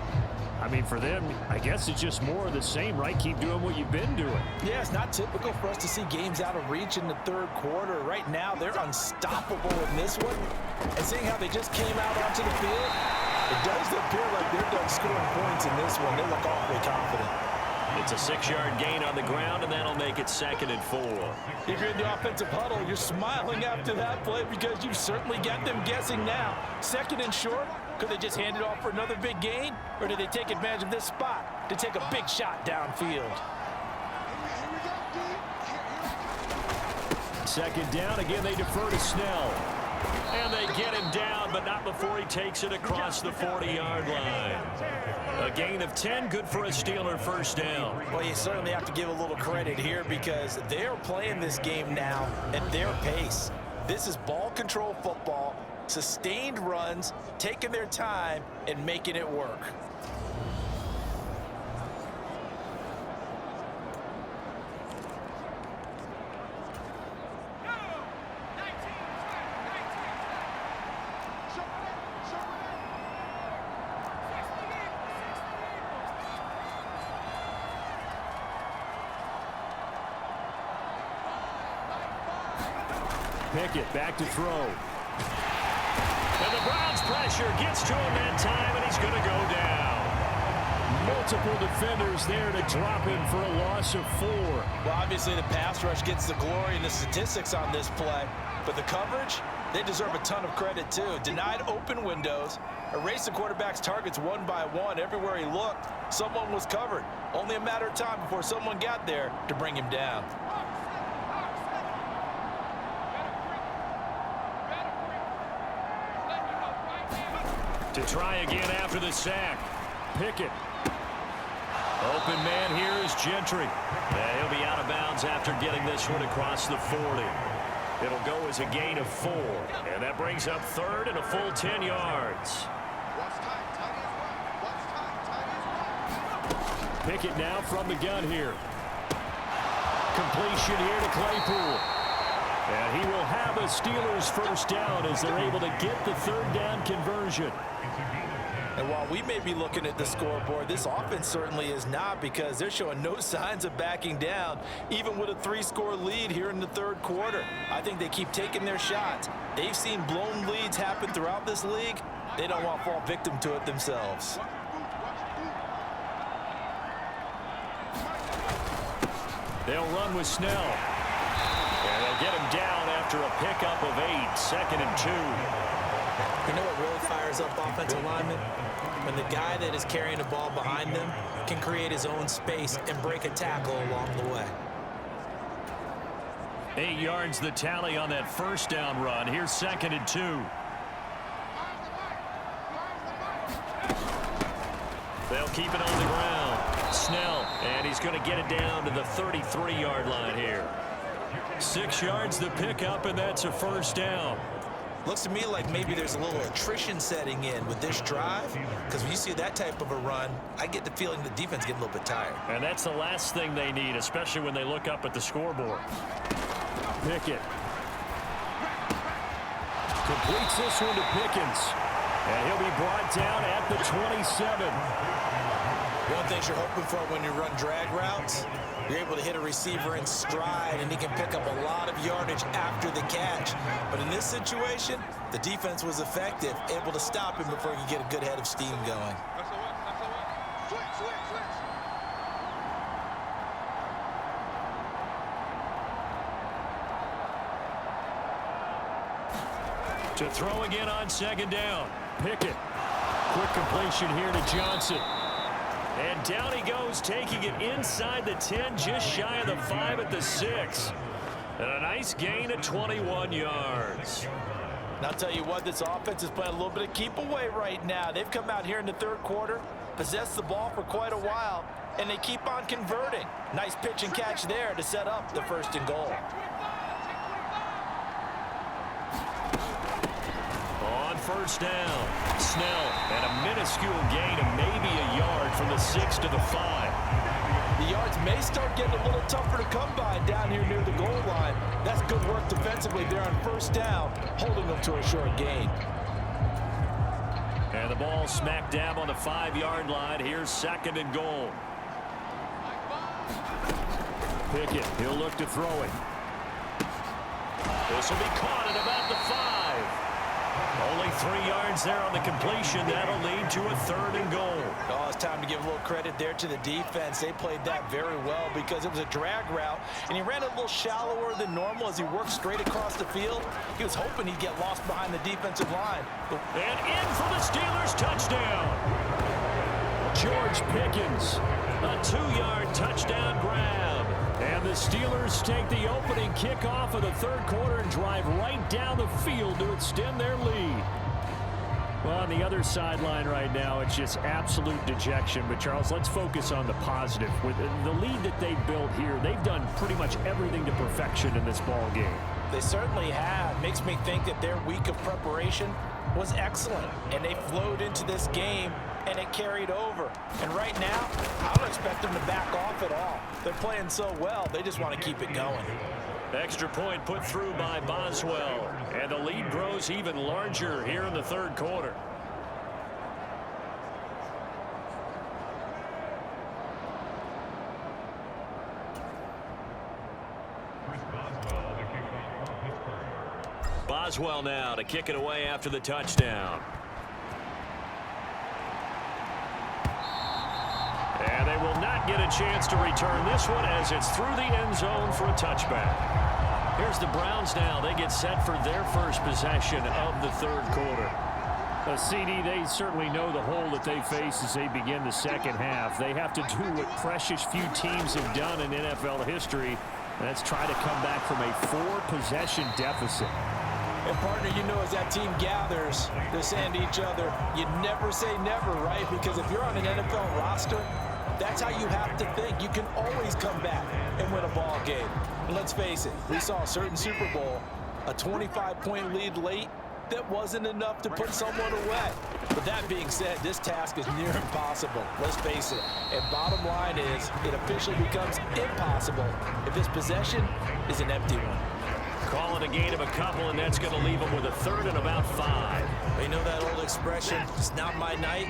I mean, for them, I guess it's just more of the same, right? Keep doing what you've been doing. Yeah, it's not typical for us to see games out of reach in the third quarter. Right now, they're unstoppable in this one. And seeing how they just came out onto the field, it does appear like they're done scoring points in this one. They look awfully confident. It's a 6-yard gain on the ground, and that'll make it 2nd and 4. If you're in the offensive huddle, you're smiling after that play because you've certainly got them guessing now. 2nd and short, could they just hand it off for another big gain? Or did they take advantage of this spot to take a big shot downfield? 2nd down, again they defer to Snell. And they get him down, but not before he takes it across the 40-yard line. A gain of 10, good for a Steeler first down. Well, you certainly have to give a little credit here because they're playing this game now at their pace. This is ball control football, sustained runs, taking their time, and making it work. Pickett back to throw. And the Browns' pressure gets to him that time, and he's going to go down. Multiple defenders there to drop him for a loss of 4. Well, obviously the pass rush gets the glory and the statistics on this play, but the coverage, they deserve a ton of credit too. Denied open windows, erased the quarterback's targets one by one. Everywhere he looked, someone was covered. Only a matter of time before someone got there to bring him down. To try again after the sack. Pickett. Open man here is Gentry. He'll be out of bounds after getting this one across the 40. It'll go as a gain of 4. And that brings up 3rd and a full 10 yards. Pickett now from the gun here. Completion here to Claypool. And he will have a Steelers first down as they're able to get the 3rd down conversion. And while we may be looking at the scoreboard, this offense certainly is not because they're showing no signs of backing down, even with a 3-score lead here in the third quarter. I think they keep taking their shots. They've seen blown leads happen throughout this league. They don't want to fall victim to it themselves. They'll run with Snell. They'll get him down after a pickup of 8, 2nd and 2. You know what really fires up offensive linemen? When the guy that is carrying the ball behind them can create his own space and break a tackle along the way. 8 yards the tally on that first down run. Here's 2nd and 2. They'll keep it on the ground. Snell, and he's going to get it down to the 33-yard line here. 6 yards the pickup, and that's a first down. Looks to me like maybe there's a little attrition setting in with this drive, because when you see that type of a run, I get the feeling the defense getting a little bit tired. And that's the last thing they need, especially when they look up at the scoreboard. Pickett completes this one to Pickens, and he'll be brought down at the 27. One thing you're hoping for when you run drag routes, you're able to hit a receiver in stride, and he can pick up a lot of yardage after the catch. But in this situation, the defense was effective, able to stop him before he could get a good head of steam going. To throw again on 2nd down. Pickett. Quick completion here to Johnson. And down he goes, taking it inside the 10, just shy of the 5 at the 6. And a nice gain of 21 yards. And I'll tell you what, this offense is playing a little bit of keep away right now. They've come out here in the 3rd quarter, possessed the ball for quite a while, and they keep on converting. Nice pitch and catch there to set up the 1st and goal. On 1st down, Snell, and a minuscule gain of maybe a yard from the 6 to the 5. The yards may start getting a little tougher to come by down here near the goal line. That's good work defensively there on 1st down, holding them to a short gain. And the ball smack dab on the 5-yard line. Here's 2nd and goal. Pickett, he'll look to throw it. This will be caught at about the 5. Only 3 yards there on the completion. That'll lead to a 3rd and goal. Oh, it's time to give a little credit there to the defense. They played that very well because it was a drag route, and he ran a little shallower than normal as he worked straight across the field. He was hoping he'd get lost behind the defensive line. And in for the Steelers touchdown. George Pickens, a 2-yard touchdown grab. And the Steelers take the opening kickoff of the 3rd quarter and drive right down the field to extend their lead. Well, on the other sideline right now, it's just absolute dejection. But, Charles, let's focus on the positive. With the lead that they built here, they've done pretty much everything to perfection in this ball game. They certainly have. Makes me think that their week of preparation was excellent. And they flowed into this game, and it carried over. And right now, I don't expect them to back off at all. They're playing so well, they just want to keep it going. Extra point put through by Boswell. And the lead grows even larger here in the 3rd quarter. Boswell now to kick it away after the touchdown. And they will not get a chance to return this one as it's through the end zone for a touchback. Here's the Browns now. They get set for their first possession of the 3rd quarter. CD, they certainly know the hole that they face as they begin the 2nd half. They have to do what precious few teams have done in NFL history, and that's try to come back from a 4-possession deficit. And, partner, you know, as that team gathers, they're saying to each other, you never say never, right? Because if you're on an NFL roster, that's how you have to think. You can always come back and win a ball game. And let's face it, we saw a certain Super Bowl, a 25-point lead late, that wasn't enough to put someone away. But that being said, this task is near impossible. Let's face it. And bottom line is, it officially becomes impossible if this possession is an empty one. Call it a gain of a couple, and that's going to leave them with a 3rd and about 5. You know that old expression, it's not my night?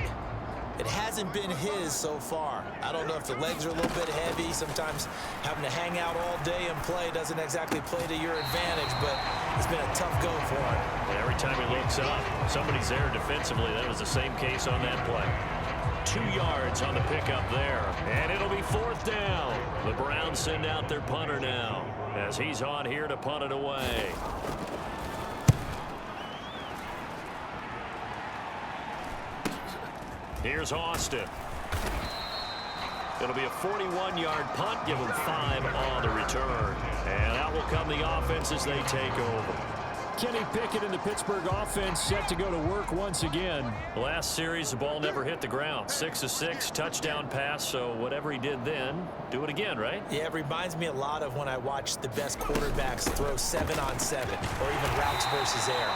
It hasn't been his so far. I don't know if the legs are a little bit heavy. Sometimes having to hang out all day and play doesn't exactly play to your advantage, but it's been a tough go for him. And every time he looks up, somebody's there defensively. That was the same case on that play. 2 yards on the pickup there. And it'll be 4th down. The Browns send out their punter now as he's on here to punt it away. Here's Austin. It'll be a 41-yard punt, give them 5 on the return. And out will come the offense as they take over. Kenny Pickett in the Pittsburgh offense set to go to work once again. Last series, the ball never hit the ground. 6 of 6, touchdown pass, so whatever he did then, do it again, right? Yeah, it reminds me a lot of when I watch the best quarterbacks throw 7-on-7 or even routes versus air.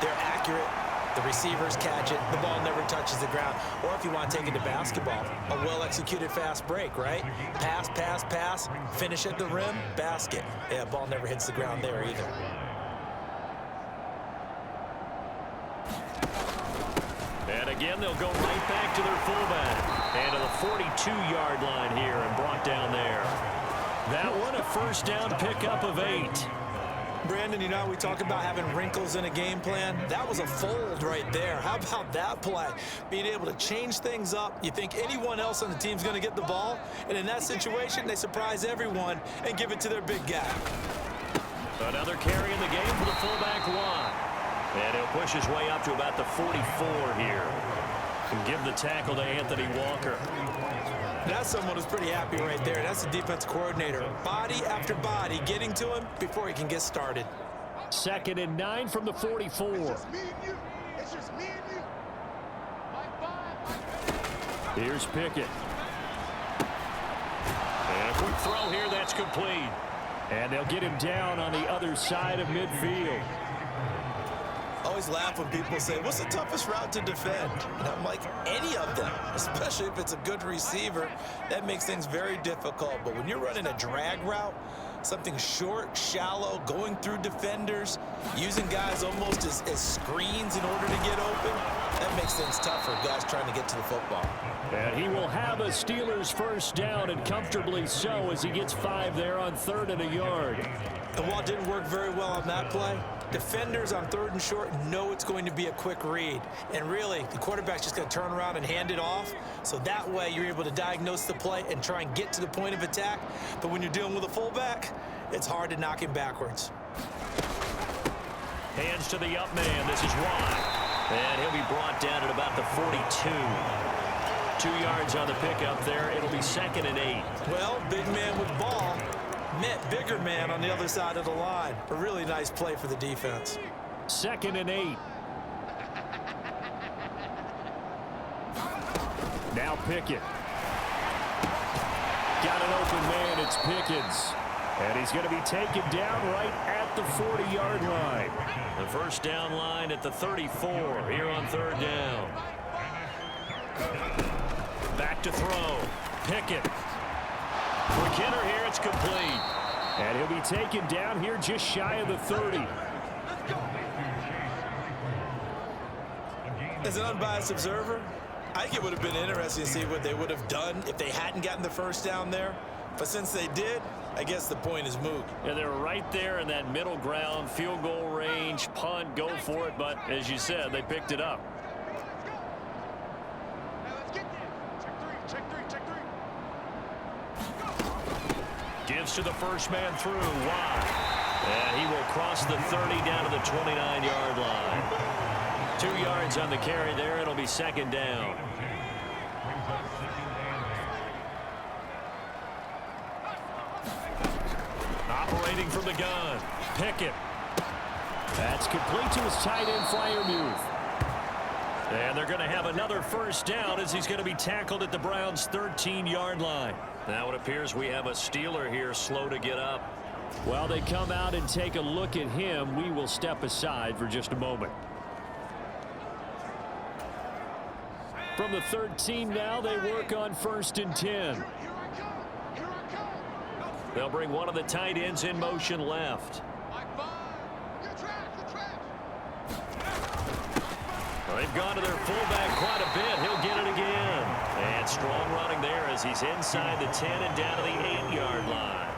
They're accurate. The receivers catch it. The ball never touches the ground. Or if you want to take it to basketball, a well-executed fast break, right? Pass, pass, pass, finish at the rim, basket. Yeah, ball never hits the ground there either. And again, they'll go right back to their fullback. And to the 42-yard line here and brought down there. That one a first down pickup of 8. Brandon, you know, we talk about having wrinkles in a game plan. That was a fold right there. How about that play? Being able to change things up. You think anyone else on the team's going to get the ball, and in that situation, they surprise everyone and give it to their big guy. Another carry in the game for the fullback line. And he'll push his way up to about the 44 here. And give the tackle to Anthony Walker. That's someone who's pretty happy right there. That's the defense coordinator. Body after body getting to him before he can get started. 2nd and 9 from the 44. Here's Pickett. And a quick throw here, that's complete. And they'll get him down on the other side of midfield. I always laugh when people say, what's the toughest route to defend? And I'm like, any of them, especially if it's a good receiver. That makes things very difficult. But when you're running a drag route, something short, shallow, going through defenders, using guys almost as screens in order to get open, that makes things tough for guys trying to get to the football. And he will have a Steelers first down, and comfortably so, as he gets 5 there on 3rd and a yard. And while it didn't work very well on that play, defenders on 3rd and short know it's going to be a quick read. And really, the quarterback's just going to turn around and hand it off. So that way, you're able to diagnose the play and try and get to the point of attack. But when you're dealing with a fullback, it's hard to knock him backwards. Hands to the up man. This is wide. And he'll be brought down at about the 42. 2 yards on the pickup there. It'll be 2nd and 8. Well, big man with ball met bigger man on the other side of the line. A really nice play for the defense. 2nd and 8. Now Pickett. Got an open man. It's Pickens. And he's going to be taken down right at the 40-yard line. The first down line at the 34 here on 3rd down. Back to throw. Pickett. Quick hitter here. It's complete. And he'll be taken down here just shy of the 30. As an unbiased observer, I think it would have been interesting to see what they would have done if they hadn't gotten the first down there. But since they did, I guess the point is moot. Yeah, they're right there in that middle ground, field goal range, punt, go for it. But as you said, they picked it up. Gives to the first man through, wide. And he will cross the 30 down to the 29-yard line. 2 yards on the carry there. It'll be 2nd down. Operating from the gun. Pickett. That's complete to his tight end Freiermuth. And they're going to have another first down as he's going to be tackled at the Browns' 13-yard line. Now it appears we have a Steeler here slow to get up. While they come out and take a look at him, we will step aside for just a moment. From the 13 now, they work on 1st and 10. They'll bring one of the tight ends in motion left. They've gone to their fullback quite a bit. He'll get it again. And strong running there as he's inside the 10 and down to the 8-yard line.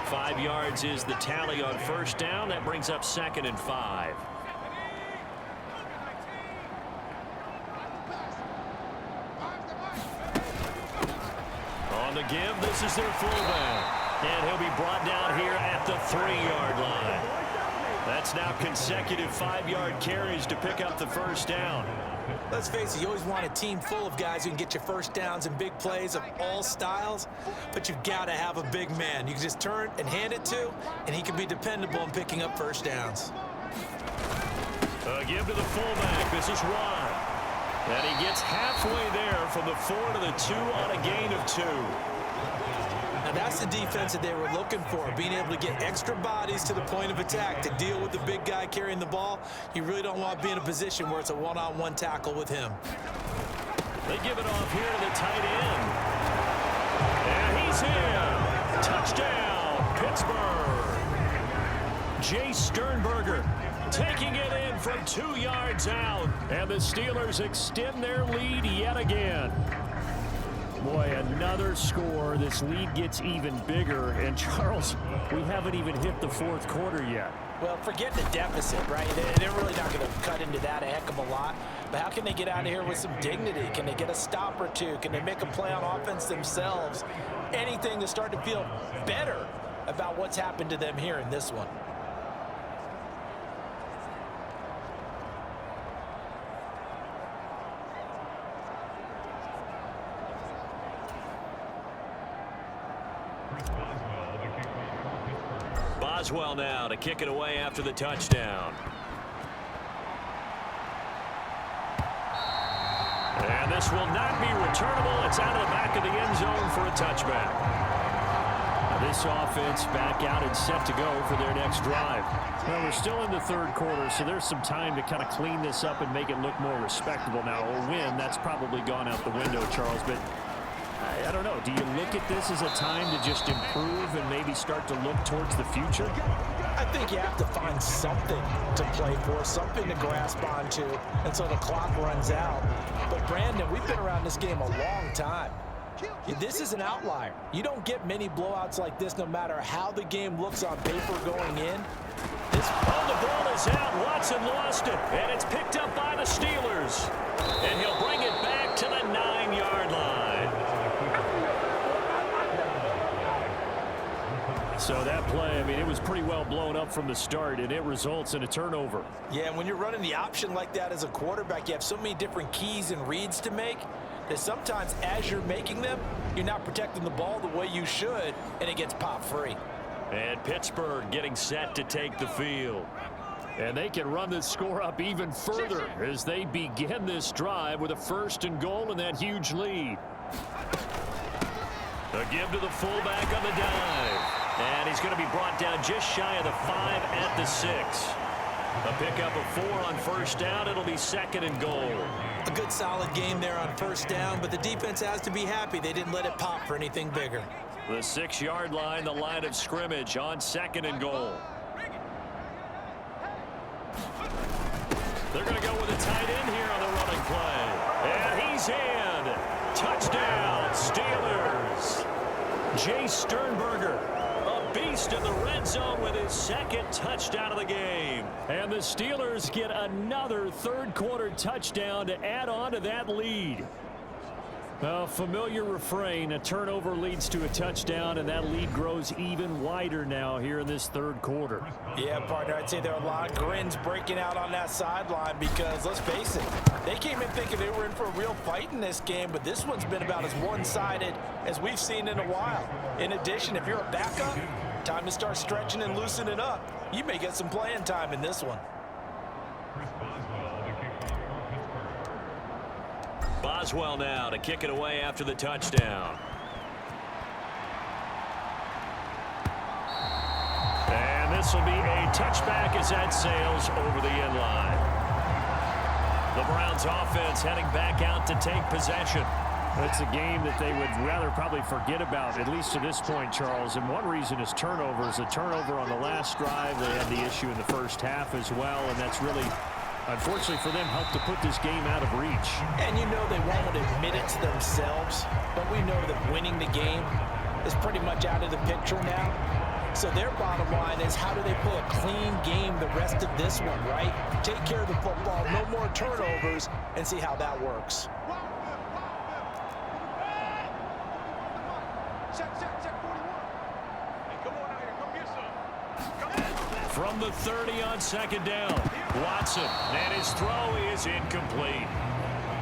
5 yards is the tally on first down. That brings up 2nd and 5. give. This is their fullback. And he'll be brought down here at the 3-yard line. That's now consecutive 5-yard carries to pick up the first down. Let's face it, you always want a team full of guys who can get you first downs and big plays of all styles, but you've got to have a big man you can just turn and hand it to, and he can be dependable in picking up first downs. Give to the fullback. This is Ron. And he gets halfway there from the 4 to the 2 on a gain of 2. Now that's the defense that they were looking for, being able to get extra bodies to the point of attack to deal with the big guy carrying the ball. You really don't want to be in a position where it's a one-on-one tackle with him. They give it off here to the tight end. And he's in. Touchdown, Pittsburgh. Jay Sternberger taking it in from 2 yards out. And the Steelers extend their lead yet again. Boy, another score. This lead gets even bigger. And, Charles, we haven't even hit the 4th quarter yet. Well, forget the deficit, right? They're really not going to cut into that a heck of a lot. But how can they get out of here with some dignity? Can they get a stop or two? Can they make a play on offense themselves? Anything to start to feel better about what's happened to them here in this one. Boswell now to kick it away after the touchdown. And this will not be returnable. It's out of the back of the end zone for a touchback. Now this offense back out and set to go for their next drive. Well, we're still in the 3rd quarter, so there's some time to kind of clean this up and make it look more respectable. Now, a win, that's probably gone out the window, Charles, but I don't know. Do you look at this as a time to just improve and maybe start to look towards the future? I think you have to find something to play for, something to grasp onto until the clock runs out. But, Brandon, we've been around this game a long time. This is an outlier. You don't get many blowouts like this no matter how the game looks on paper going in. The ball is out. Watson lost it, and it's picked up by the Steelers. And he'll bring it back to the 9-yard line. So that play, I mean, it was pretty well blown up from the start, and it results in a turnover. Yeah, when you're running the option like that as a quarterback, you have so many different keys and reads to make that sometimes as you're making them, you're not protecting the ball the way you should, and it gets popped free. And Pittsburgh getting set to take the field. And they can run this score up even further as they begin this drive with a 1st and goal and that huge lead. A give to the fullback on the dive. And he's going to be brought down just shy of the 5 at the 6. A pickup of 4 on 1st down. It'll be 2nd and goal. A good solid game there on 1st down, but the defense has to be happy they didn't let it pop for anything bigger. The 6-yard line, the line of scrimmage on 2nd and goal. They're going to go with a tight end here on the running play. And he's in. Touchdown, Steelers. Jay Sternberger, a beast in the red zone with his 2nd touchdown of the game. And the Steelers get another 3rd quarter touchdown to add on to that lead. A familiar refrain, a turnover leads to a touchdown, and that lead grows even wider now here in this 3rd quarter. Yeah, partner, I'd say there are a lot of grins breaking out on that sideline because, let's face it, they came in thinking they were in for a real fight in this game, but this one's been about as one-sided as we've seen in a while. In addition, if you're a backup, time to start stretching and loosening up. You may get some playing time in this one. Boswell now to kick it away after the touchdown. And this will be a touchback as that sails over the end line. The Browns offense heading back out to take possession. It's a game that they would rather probably forget about, at least to this point, Charles. And one reason is turnovers. A turnover on the last drive. They had the issue in the 1st half as well, and that's really, unfortunately for them, helped to put this game out of reach. And you know they won't admit it to themselves, but we know that winning the game is pretty much out of the picture now. So their bottom line is, how do they play a clean game the rest of this one, right? Take care of the football, no more turnovers, and see how that works. From the 30 on second down, Watson, and his throw is incomplete.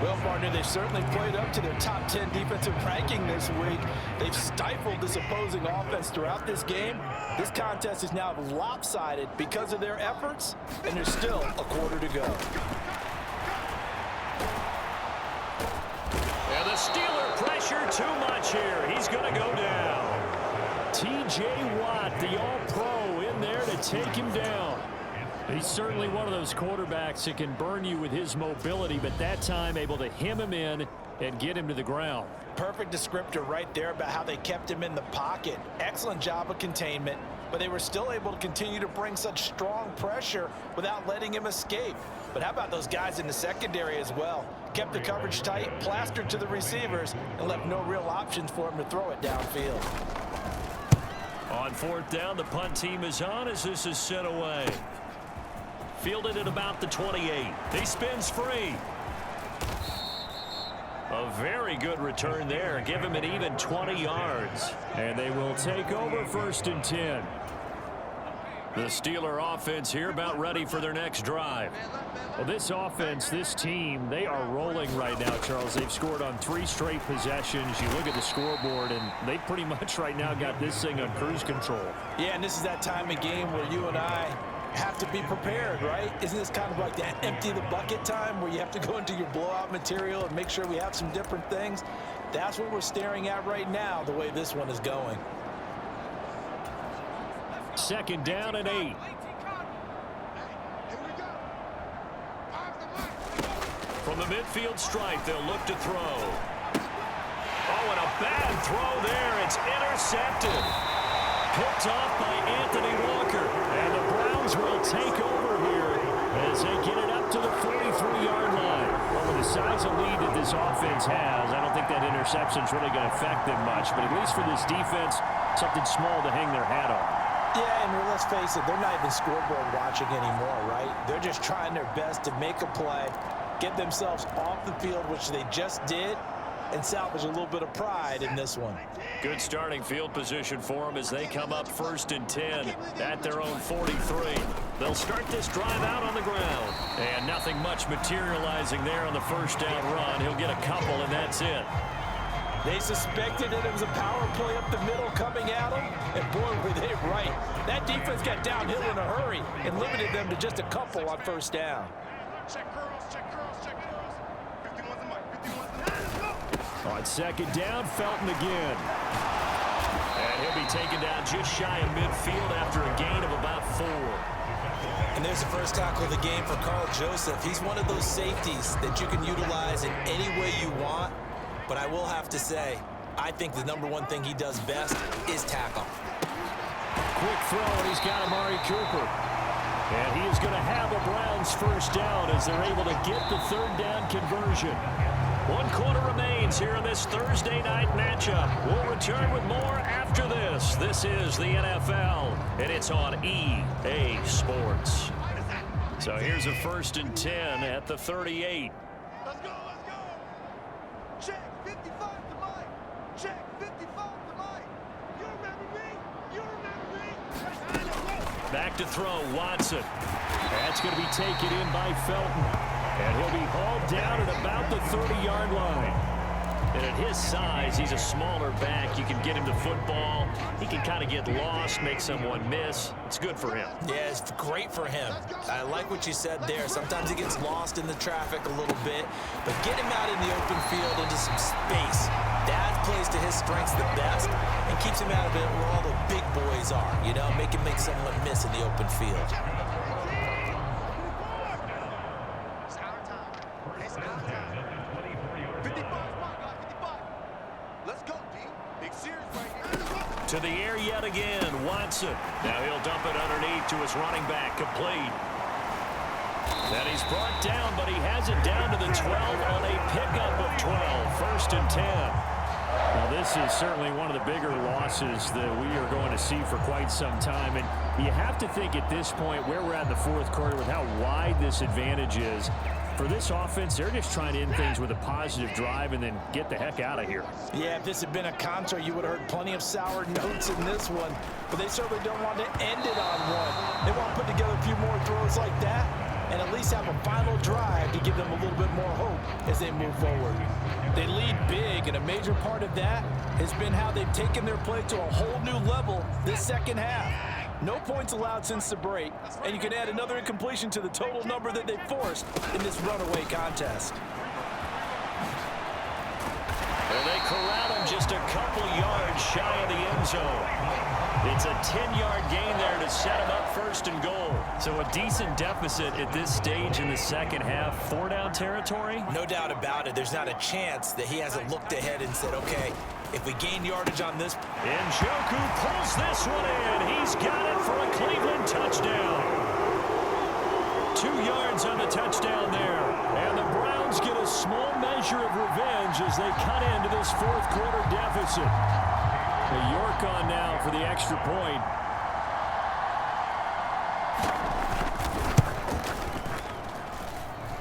Well, partner, they've certainly played up to their top 10 defensive ranking this week. They've stifled this opposing offense throughout this game. This contest is now lopsided because of their efforts, and there's still a quarter to go. And the Steeler pressure too much here. He's going to go down. T.J. Watt, the All-Pro, in there to take him down. He's certainly one of those quarterbacks that can burn you with his mobility, but that time able to hem him in and get him to the ground. Perfect descriptor right there about how they kept him in the pocket. Excellent job of containment, but they were still able to continue to bring such strong pressure without letting him escape. But how about those guys in the secondary as well? Kept the coverage tight, plastered to the receivers, and left no real options for him to throw it downfield. On fourth down, the punt team is on as this is sent away. Fielded at about the 28. He spins free. A very good return there. Give him an even 20 yards. And they will take over 1st and 10. The Steeler offense here about ready for their next drive. Well, this offense, this team, they are rolling right now, Charles. They've scored on 3 straight possessions. You look at the scoreboard, and they pretty much right now got this thing on cruise control. Yeah, and this is that time of game where you and I have to be prepared, right? Isn't this kind of like the empty the bucket time where you have to go into your blowout material and make sure we have some different things? That's what we're staring at right now, the way this one is going. 2nd down and 8. From the midfield stripe, they'll look to throw. Oh, and a bad throw there. It's intercepted. Picked off by Anthony Walker. And the Browns will take over here as they get it up to the 43-yard line. Well, with the size of lead that this offense has, I don't think that interception is really going to affect them much. But at least for this defense, something small to hang their hat on. Yeah, and let's face it, they're not even scoreboard watching anymore, right? They're just trying their best to make a play, get themselves off the field, which they just did, and salvage a little bit of pride in this one. Good starting field position for them as they come up 1st and 10 at their own 43. They'll start this drive out on the ground. And nothing much materializing there on the 1st down run. He'll get a couple, and that's it. They suspected that it was a power play up the middle coming at them, and boy, were they right. That defense got downhill in a hurry and limited them to just a couple on 1st down. On 2nd down, Felton again. And he'll be taken down just shy of midfield after a gain of about 4. And there's the first tackle of the game for Carl Joseph. He's one of those safeties that you can utilize in any way you want. But I will have to say, I think the #1 thing he does best is tackle. Quick throw, and he's got Amari Cooper. And he is going to have a Browns 1st down as they're able to get the 3rd down conversion. 1 quarter remains here in this Thursday night matchup. We'll return with more after this. This is the NFL, and it's on EA Sports. So here's a 1st and 10 at the 38. Let's go, let's go. Check 55 to Mike. Check 55 to Mike. You remember me? You remember me? Back to throw, Watson. That's going to be taken in by Felton. And he'll be hauled down at about the 30-yard line. And at his size, he's a smaller back. You can get him to football. He can kind of get lost, make someone miss. It's good for him. Yeah, it's great for him. I like what you said there. Sometimes he gets lost in the traffic a little bit. But get him out in the open field into some space. That plays to his strengths the best and keeps him out of it where all the big boys are. You know, make him make someone miss in the open field. To the air yet again, Watson. Now he'll dump it underneath to his running back, complete. And he's brought down, but he has it down to the 12 on a pickup of 12. 1st and 10. Now this is certainly one of the bigger losses that we are going to see for quite some time. And you have to think at this point where we're at in the 4th quarter with how wide this advantage is. For this offense, they're just trying to end things with a positive drive and then get the heck out of here. Yeah, if this had been a concert, you would have heard plenty of sour notes in this one, but they certainly don't want to end it on one. They want to put together a few more throws like that and at least have a final drive to give them a little bit more hope as they move forward. They lead big, and a major part of that has been how they've taken their play to a whole new level this second half. No points allowed since the break, and you can add another incompletion to the total number that they forced in this runaway contest. And they corral him just a couple yards shy of the end zone. It's a 10-yard gain there to set him up first and goal. So a decent deficit at this stage in the second half. 4-down territory? No doubt about it. There's not a chance that he hasn't looked ahead and said, okay, if we gain yardage on this. Njoku pulls this one in. He's got it for a Cleveland touchdown. 2 yards on the touchdown there. And the Browns get a small measure of revenge as they cut into this fourth quarter deficit. York on now for the extra point.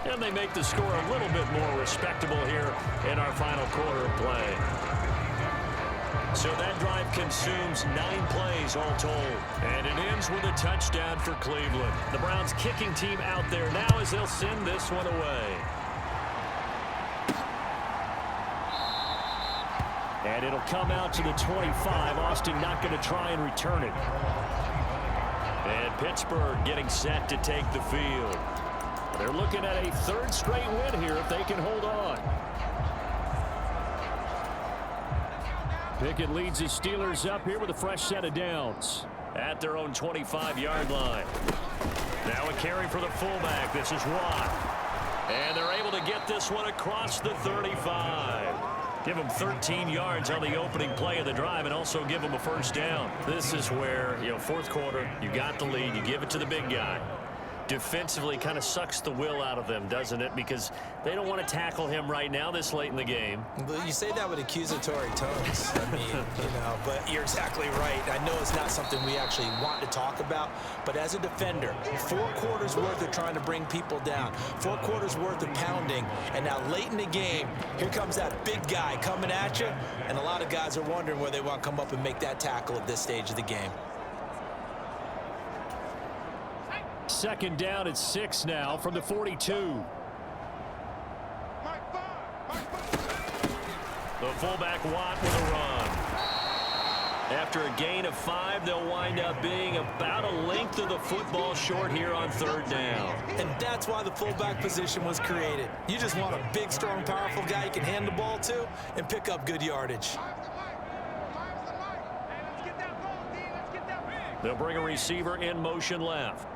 And they make the score a little bit more respectable here in our final quarter of play. So that drive consumes 9 plays all told. And it ends with a touchdown for Cleveland. The Browns kicking team out there now as they'll send this one away. And it'll come out to the 25. Austin not going to try and return it. And Pittsburgh getting set to take the field. They're looking at a 3rd straight win here if they can hold on. Pickett leads his Steelers up here with a fresh set of downs at their own 25-yard line. Now a carry for the fullback. This is Watt. And they're able to get this one across the 35. Give them 13 yards on the opening play of the drive and also give them a first down. This is where, fourth quarter, you got the lead, you give it to the big guy. Defensively kind of sucks the will out of them, doesn't it? Because they don't want to tackle him right now this late in the game. Well, you say that with accusatory tones. I mean, but you're exactly right. I know it's not something we actually want to talk about, but as a defender, 4 quarters worth of trying to bring people down, 4 quarters worth of pounding, and now late in the game, here comes that big guy coming at you, and a lot of guys are wondering where they want to come up and make that tackle at this stage of the game. Second down at 6 now from the 42. The fullback Watt with a run. After a gain of 5, they'll wind up being about a length of the football short here on 3rd down. And that's why the fullback position was created. You just want a big, strong, powerful guy you can hand the ball to and pick up good yardage. They'll bring a receiver in motion left.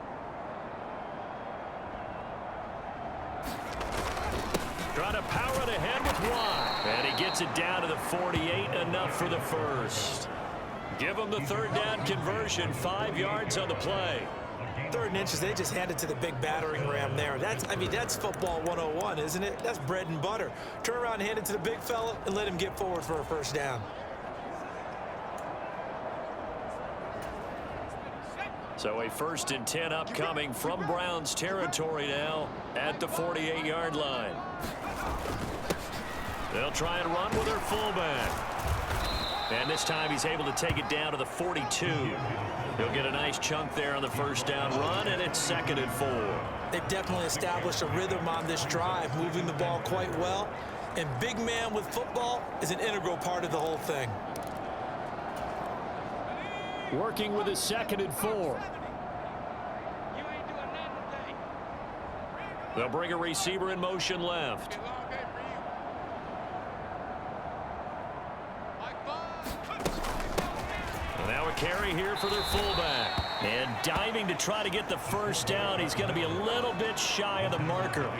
Trying to power it ahead with Watt. And he gets it down to the 48, enough for the first. Give them the 3rd down conversion, 5 yards on the play. 3rd and inches, they just handed to the big battering ram there. That's football 101, isn't it? That's bread and butter. Turn around and hand it to the big fella and let him get forward for a first down. So a 1st and 10 upcoming from Browns territory now at the 48-yard line. They'll try and run with their fullback. And this time he's able to take it down to the 42. He'll get a nice chunk there on the first down run, and it's 2nd and 4. They've definitely established a rhythm on this drive, moving the ball quite well. And big man with football is an integral part of the whole thing. Working with a 2nd and 4. They'll bring a receiver in motion left. And now a carry here for their fullback. And diving to try to get the first down. He's going to be a little bit shy of the marker.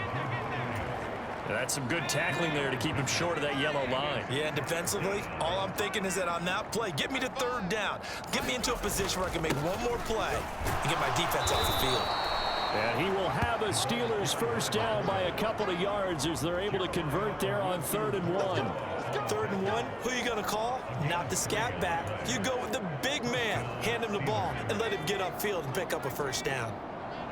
That's some good tackling there to keep him short of that yellow line. Yeah, defensively, all I'm thinking is that on that play, get me to 3rd down. Get me into a position where I can make one more play and get my defense off the field. And he will have a Steelers first down by a couple of yards as they're able to convert there on 3rd and 1. 3rd and 1, who are you going to call? Not the scat back. You go with the big man. Hand him the ball and let him get upfield and pick up a first down.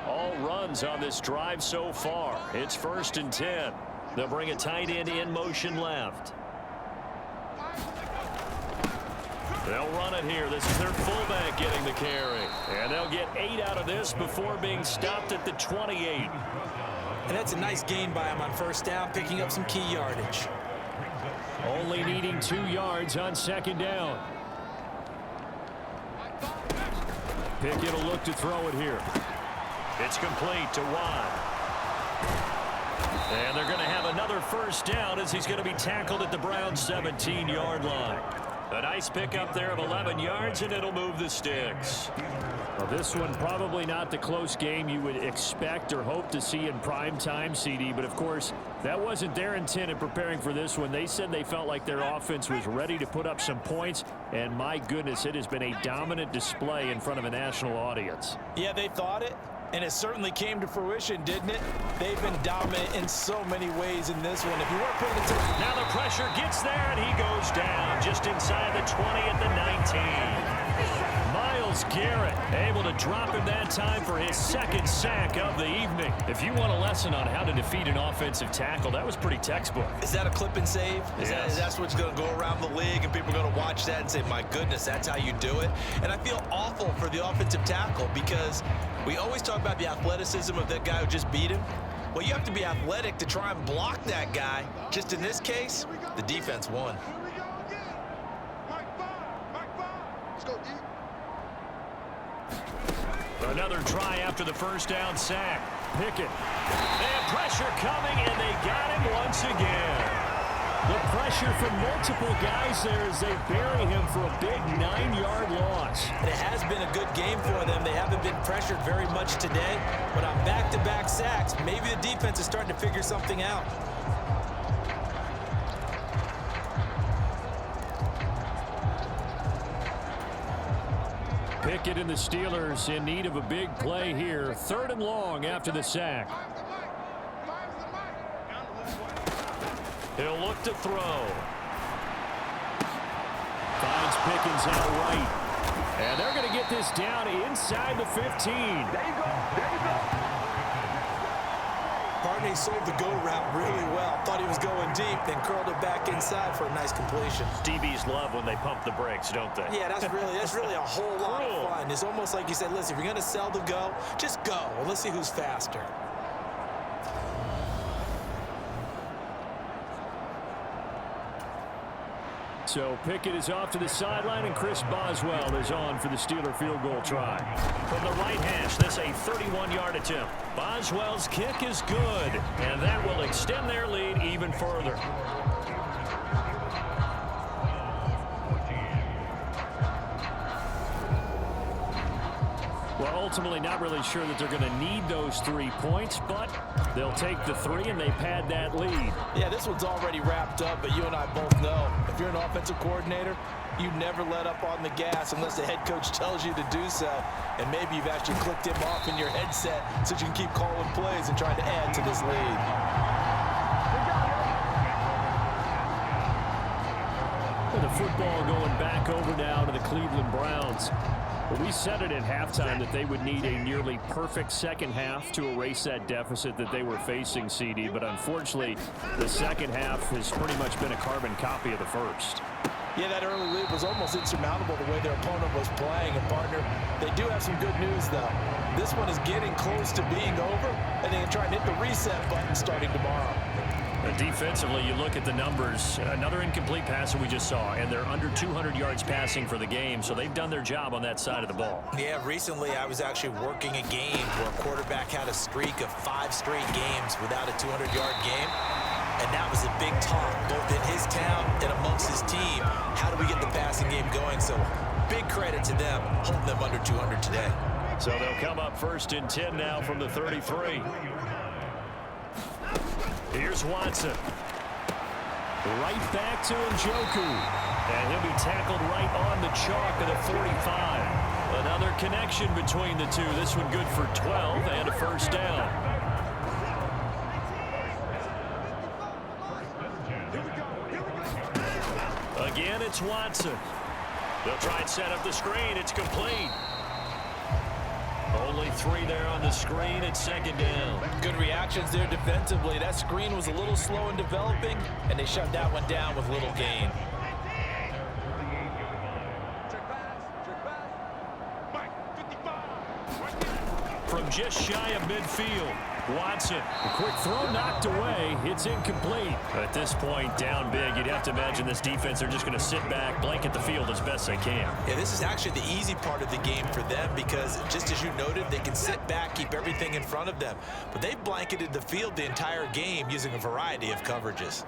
all runs on this drive so far. It's 1st and 10. They'll bring a tight end in motion left. They'll run it here. This is their fullback getting the carry. And they'll get 8 out of this before being stopped at the 28. And that's a nice gain by him on 1st down, picking up some key yardage. Only needing 2 yards on 2nd down. Pickett will look to throw it here. It's complete to Watt. And they're going to have another 1st down as he's going to be tackled at the Browns' 17-yard line. A nice pickup there of 11 yards, and it'll move the sticks. Well, this one probably not the close game you would expect or hope to see in prime time, CD. But, of course, that wasn't their intent in preparing for this one. They said they felt like their offense was ready to put up some points. And, my goodness, it has been a dominant display in front of a national audience. Yeah, they thought it. And it certainly came to fruition, didn't it? They've been dominant in so many ways in this one. If you weren't paying attention. Now the pressure gets there, and he goes down just inside the 20 at the 19. Myles Garrett able to drop him that time for his 2nd sack of the evening. If you want a lesson on how to defeat an offensive tackle, that was pretty textbook. Is that a clip and save? Yes. That's what's going to go around the league, and people are going to watch that and say, my goodness, that's how you do it. And I feel awful for the offensive tackle because we always talk about the athleticism of that guy who just beat him. Well, you have to be athletic to try and block that guy. Just in this case, the defense won. Here we go again. Mike 5. Let's go, D. Another try after the 1st down sack. Pickett. They have pressure coming, and they got him once again. The pressure from multiple guys there as they bury him for a big 9-yard loss. And it has been a good game for them. They haven't been pressured very much today, but on back-to-back sacks, maybe the defense is starting to figure something out. Pickett and the Steelers in need of a big play here. 3rd and long after the sack. He'll look to throw. Finds Pickens out right. And they're going to get this down inside the 15. There you go. Barney sold the go route really well. Thought he was going deep, then curled it back inside for a nice completion. DBs love when they pump the brakes, don't they? Yeah, that's really a whole lot of fun. It's almost like you said, listen, if you're going to sell the go, just go. Well, let's see who's faster. So Pickett is off to the sideline, and Chris Boswell is on for the Steeler field goal try. From the right hash, that's a 31-yard attempt. Boswell's kick is good, and that will extend their lead even further. Well, ultimately not really sure that they're going to need those 3 points, but they'll take the 3 and they pad that lead. Yeah, this one's already wrapped up, but you and I both know if you're an offensive coordinator, you never let up on the gas unless the head coach tells you to do so. And maybe you've actually clicked him off in your headset so you can keep calling plays and trying to add to this lead. The football going back over now to the Cleveland Browns. We said it at halftime that they would need a nearly perfect second half to erase that deficit that they were facing, CD. But unfortunately, the second half has pretty much been a carbon copy of the first. Yeah, that early lead was almost insurmountable the way their opponent was playing. And, partner, they do have some good news, though. This one is getting close to being over, and they can try and hit the reset button starting tomorrow. Defensively, you look at the numbers. Another incomplete pass that we just saw, and they're under 200 yards passing for the game, so they've done their job on that side of the ball. Yeah, recently I was actually working a game where a quarterback had a streak of 5 straight games without a 200-yard game, and that was a big talk, both in his town and amongst his team. How do we get the passing game going? So big credit to them, holding them under 200 today. So they'll come up 1st and 10 now from the 33. Here's Watson. Right back to Njoku. And he'll be tackled right on the chalk of the 45. Another connection between the two. This one good for 12 and a 1st down. Again, it's Watson. They'll try and set up the screen. It's complete. Only 3 there on the screen at 2nd down. Good reactions there defensively. That screen was a little slow in developing, and they shut that one down with little gain. From just shy of midfield, Watson. A quick throw knocked away. It's incomplete. At this point, down big, you'd have to imagine this defense are just going to sit back, blanket the field as best they can. Yeah, this is actually the easy part of the game for them because, just as you noted, they can sit back, keep everything in front of them. But they've blanketed the field the entire game using a variety of coverages.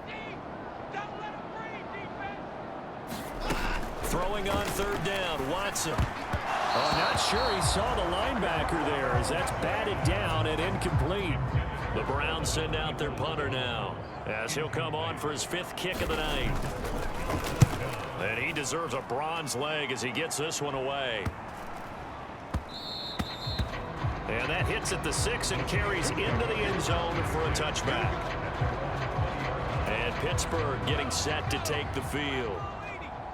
Throwing on 3rd down, Watson. Oh, not sure he saw the linebacker there as that's batted down and incomplete. The Browns send out their punter now as he'll come on for his 5th kick of the night. And he deserves a bronze leg as he gets this one away. And that hits at the 6 and carries into the end zone for a touchback. And Pittsburgh getting set to take the field.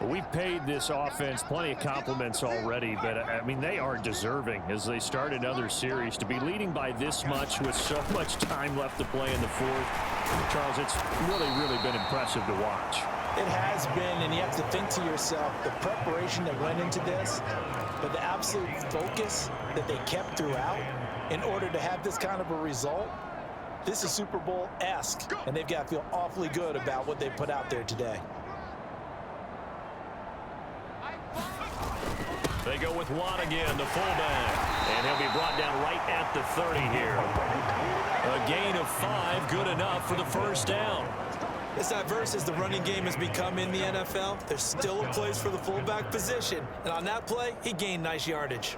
We've paid this offense plenty of compliments already, but, I mean, they are deserving as they start another series. To be leading by this much with so much time left to play in the 4th, Charles, it's really, really been impressive to watch. It has been, and you have to think to yourself, the preparation that went into this, but the absolute focus that they kept throughout in order to have this kind of a result. This is Super Bowl-esque, and they've got to feel awfully good about what they put out there today. They go with Watt again, the fullback. And he'll be brought down right at the 30 here. A gain of 5, good enough for the 1st down. As diverse as the running game has become in the NFL, there's still a place for the fullback position. And on that play, he gained nice yardage.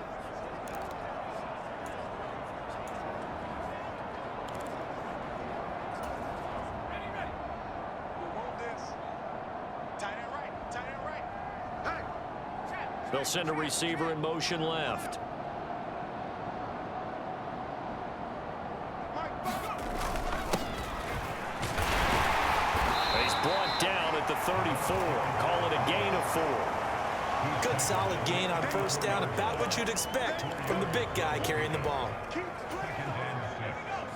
They'll send a receiver in motion left. He's brought down at the 34. Call it a gain of 4. Good solid gain on 1st down, about what you'd expect from the big guy carrying the ball.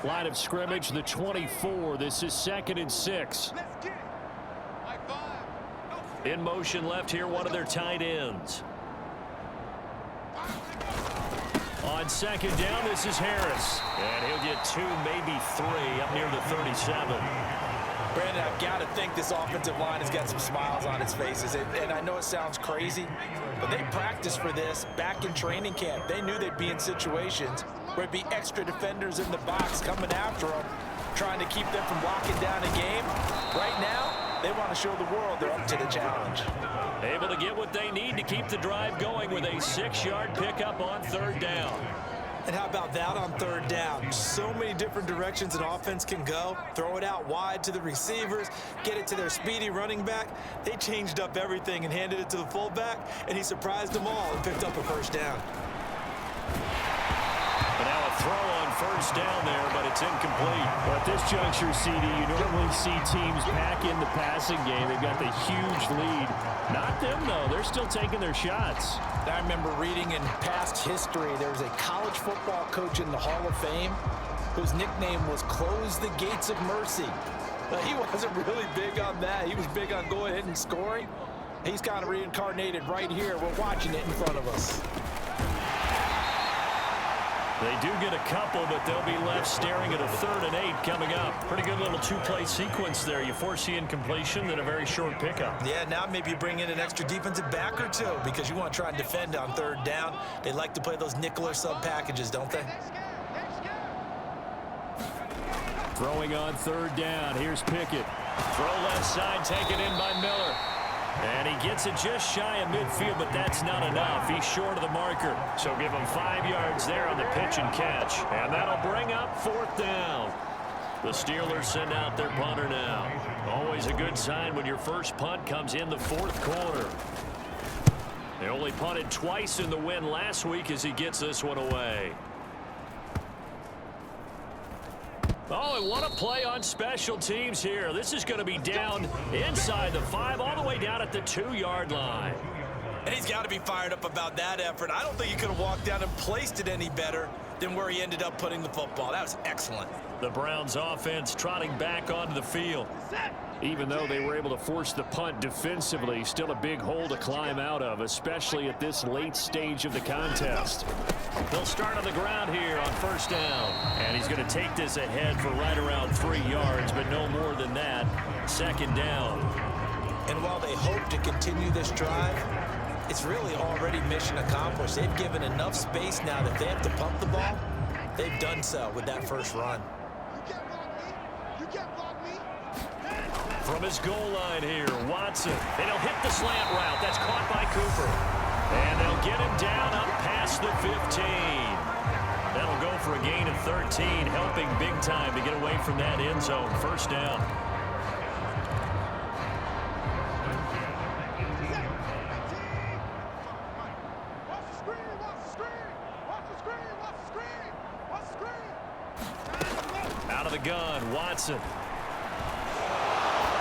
Line of scrimmage, the 24. This is 2nd and 6. In motion left here, one of their tight ends. On 2nd down, this is Harris. And he'll get 2, maybe 3 up near the 37. Brandon, I've got to think this offensive line has got some smiles on its faces. And I know it sounds crazy, but they practiced for this back in training camp. They knew they'd be in situations where it'd be extra defenders in the box coming after them, trying to keep them from locking down a game. Right now, they want to show the world they're up to the challenge. Able to get what they need to keep the drive going with a 6-yard pickup on 3rd down. And how about that on 3rd down? So many different directions an offense can go. Throw it out wide to the receivers, get it to their speedy running back. They changed up everything and handed it to the fullback, and he surprised them all and picked up a 1st down. But now a throw on 1st down there, but it's incomplete. Well, at this juncture, CD, you normally see teams pack in the passing game. They've got the huge lead. Not them, though. They're still taking their shots. I remember reading in past history, there was a college football coach in the Hall of Fame whose nickname was Close the Gates of Mercy. But he wasn't really big on that. He was big on going ahead and scoring. He's kind of reincarnated right here. We're watching it in front of us. They do get a couple, but they'll be left staring at a 3rd and 8 coming up. Pretty good little 2-play sequence there. You force the incompletion, then a very short pickup. Yeah, now maybe you bring in an extra defensive back or 2 because you want to try and defend on 3rd down. They like to play those nickel or sub packages, don't they? Throwing on 3rd down. Here's Pickett. Throw left side, taken in by Miller. And he gets it just shy of midfield, but that's not enough. He's short of the marker. So give him 5 yards there on the pitch and catch. And that'll bring up 4th down. The Steelers send out their punter now. Always a good sign when your first punt comes in the 4th quarter. They only punted twice in the win last week as he gets this one away. Oh, and what a play on special teams here. This is going to be down inside the 5, all the way down at the 2-yard line. And he's got to be fired up about that effort. I don't think he could have walked down and placed it any better than where he ended up putting the football. That was excellent. The Browns offense trotting back onto the field. Even though they were able to force the punt defensively, still a big hole to climb out of, especially at this late stage of the contest. They'll start on the ground here on first down. And he's going to take this ahead for right around 3 yards, but no more than that. Second down. And while they hope to continue this drive, it's really already mission accomplished. They've given enough space now that they have to pump the ball. They've done so with that first run. From his goal line here, Watson. And he'll hit the slant route. That's caught by Cooper. And they'll get him down up past the 15. That'll go for a gain of 13, helping big time to get away from that end zone. First down. Out of the gun, Watson.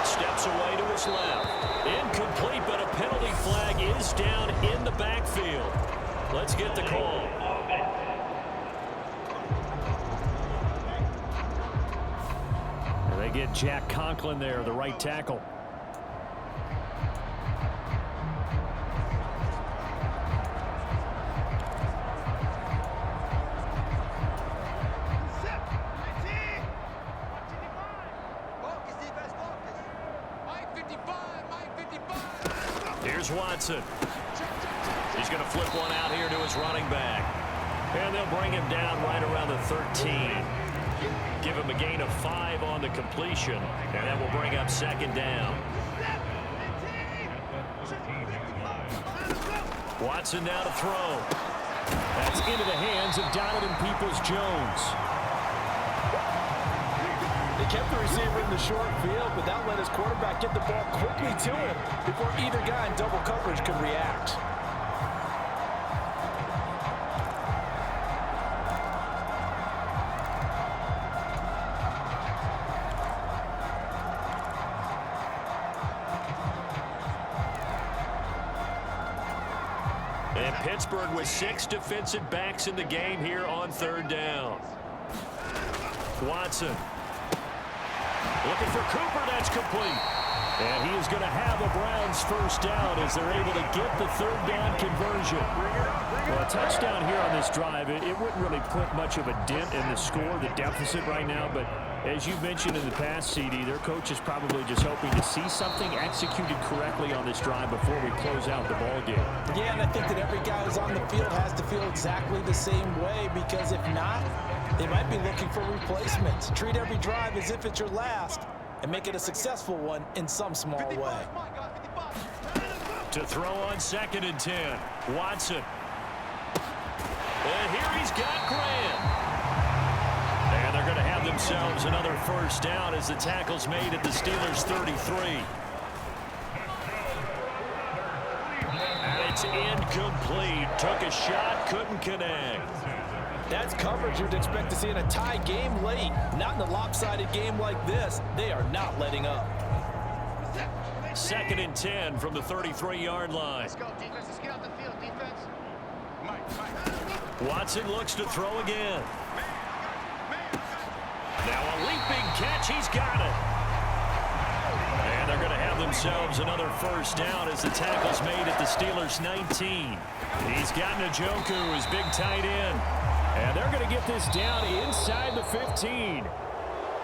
Steps away to his left. Incomplete, but a penalty flag is down in the backfield. Let's get the call. And they get Jack Conklin there, the right tackle. Here's Watson. He's going to flip one out here to his running back. And they'll bring him down right around the 13. Give him a gain of 5 on the completion. And that will bring up second down. Watson now to throw. That's into the hands of Donovan Peoples-Jones. They kept the receiver in the short field, but that let his quarterback get the ball quickly to him before either guy in double coverage could react. And Pittsburgh with 6 defensive backs in the game here on third down. Watson. Looking for Cooper, that's complete. And he is going to have the Browns first down as they're able to get the third down conversion. Well, a touchdown here on this drive, it wouldn't really put much of a dent in the score, the deficit right now. But as you mentioned in the past, CD, their coach is probably just hoping to see something executed correctly on this drive before we close out the ball game. Yeah, and I think that every guy who's on the field has to feel exactly the same way, because if not, they might be looking for replacements. Treat every drive as if it's your last and make it a successful one in some small way. To throw on 2nd and 10, Watson. And here he's got Graham. And they're going to have themselves another first down as the tackle's made at the Steelers' 33. And it's incomplete. Took a shot, couldn't connect. That's coverage you'd expect to see in a tie game late. Not in a lopsided game like this. They are not letting up. 2nd and 10 from the 33-yard line. Let's go, defense. Let's get out the field, defense. Watson looks to throw again. Now a leaping catch. He's got it. And they're going to have themselves another first down as the tackle's made at the Steelers' 19. He's got Njoku, his big tight end. And they're going to get this down inside the 15.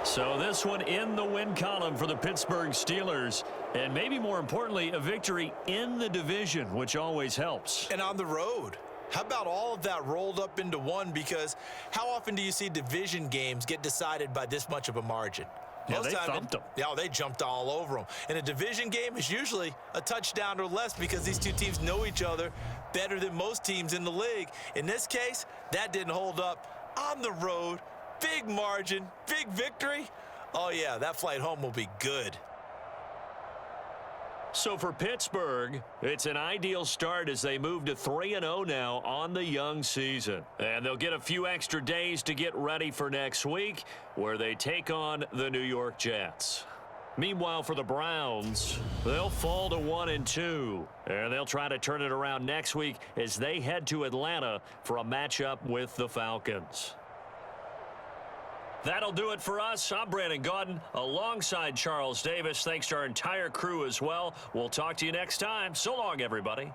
So this one in the win column for the Pittsburgh Steelers. And maybe more importantly, a victory in the division, which always helps. And on the road. How about all of that rolled up into one? Because how often do you see division games get decided by this much of a margin? Yeah, they thumped them. Yeah, they jumped all over them. And a division game is usually a touchdown or less because these two teams know each other better than most teams in the league. In this case, that didn't hold up. On the road, big margin, big victory. Oh, yeah, that flight home will be good. So for Pittsburgh, it's an ideal start as they move to 3-0 now on the young season. And they'll get a few extra days to get ready for next week, where they take on the New York Jets. Meanwhile, for the Browns, they'll fall to 1-2. And they'll try to turn it around next week as they head to Atlanta for a matchup with the Falcons. That'll do it for us. I'm Brandon Gaudin alongside Charles Davis. Thanks to our entire crew as well. We'll talk to you next time. So long, everybody.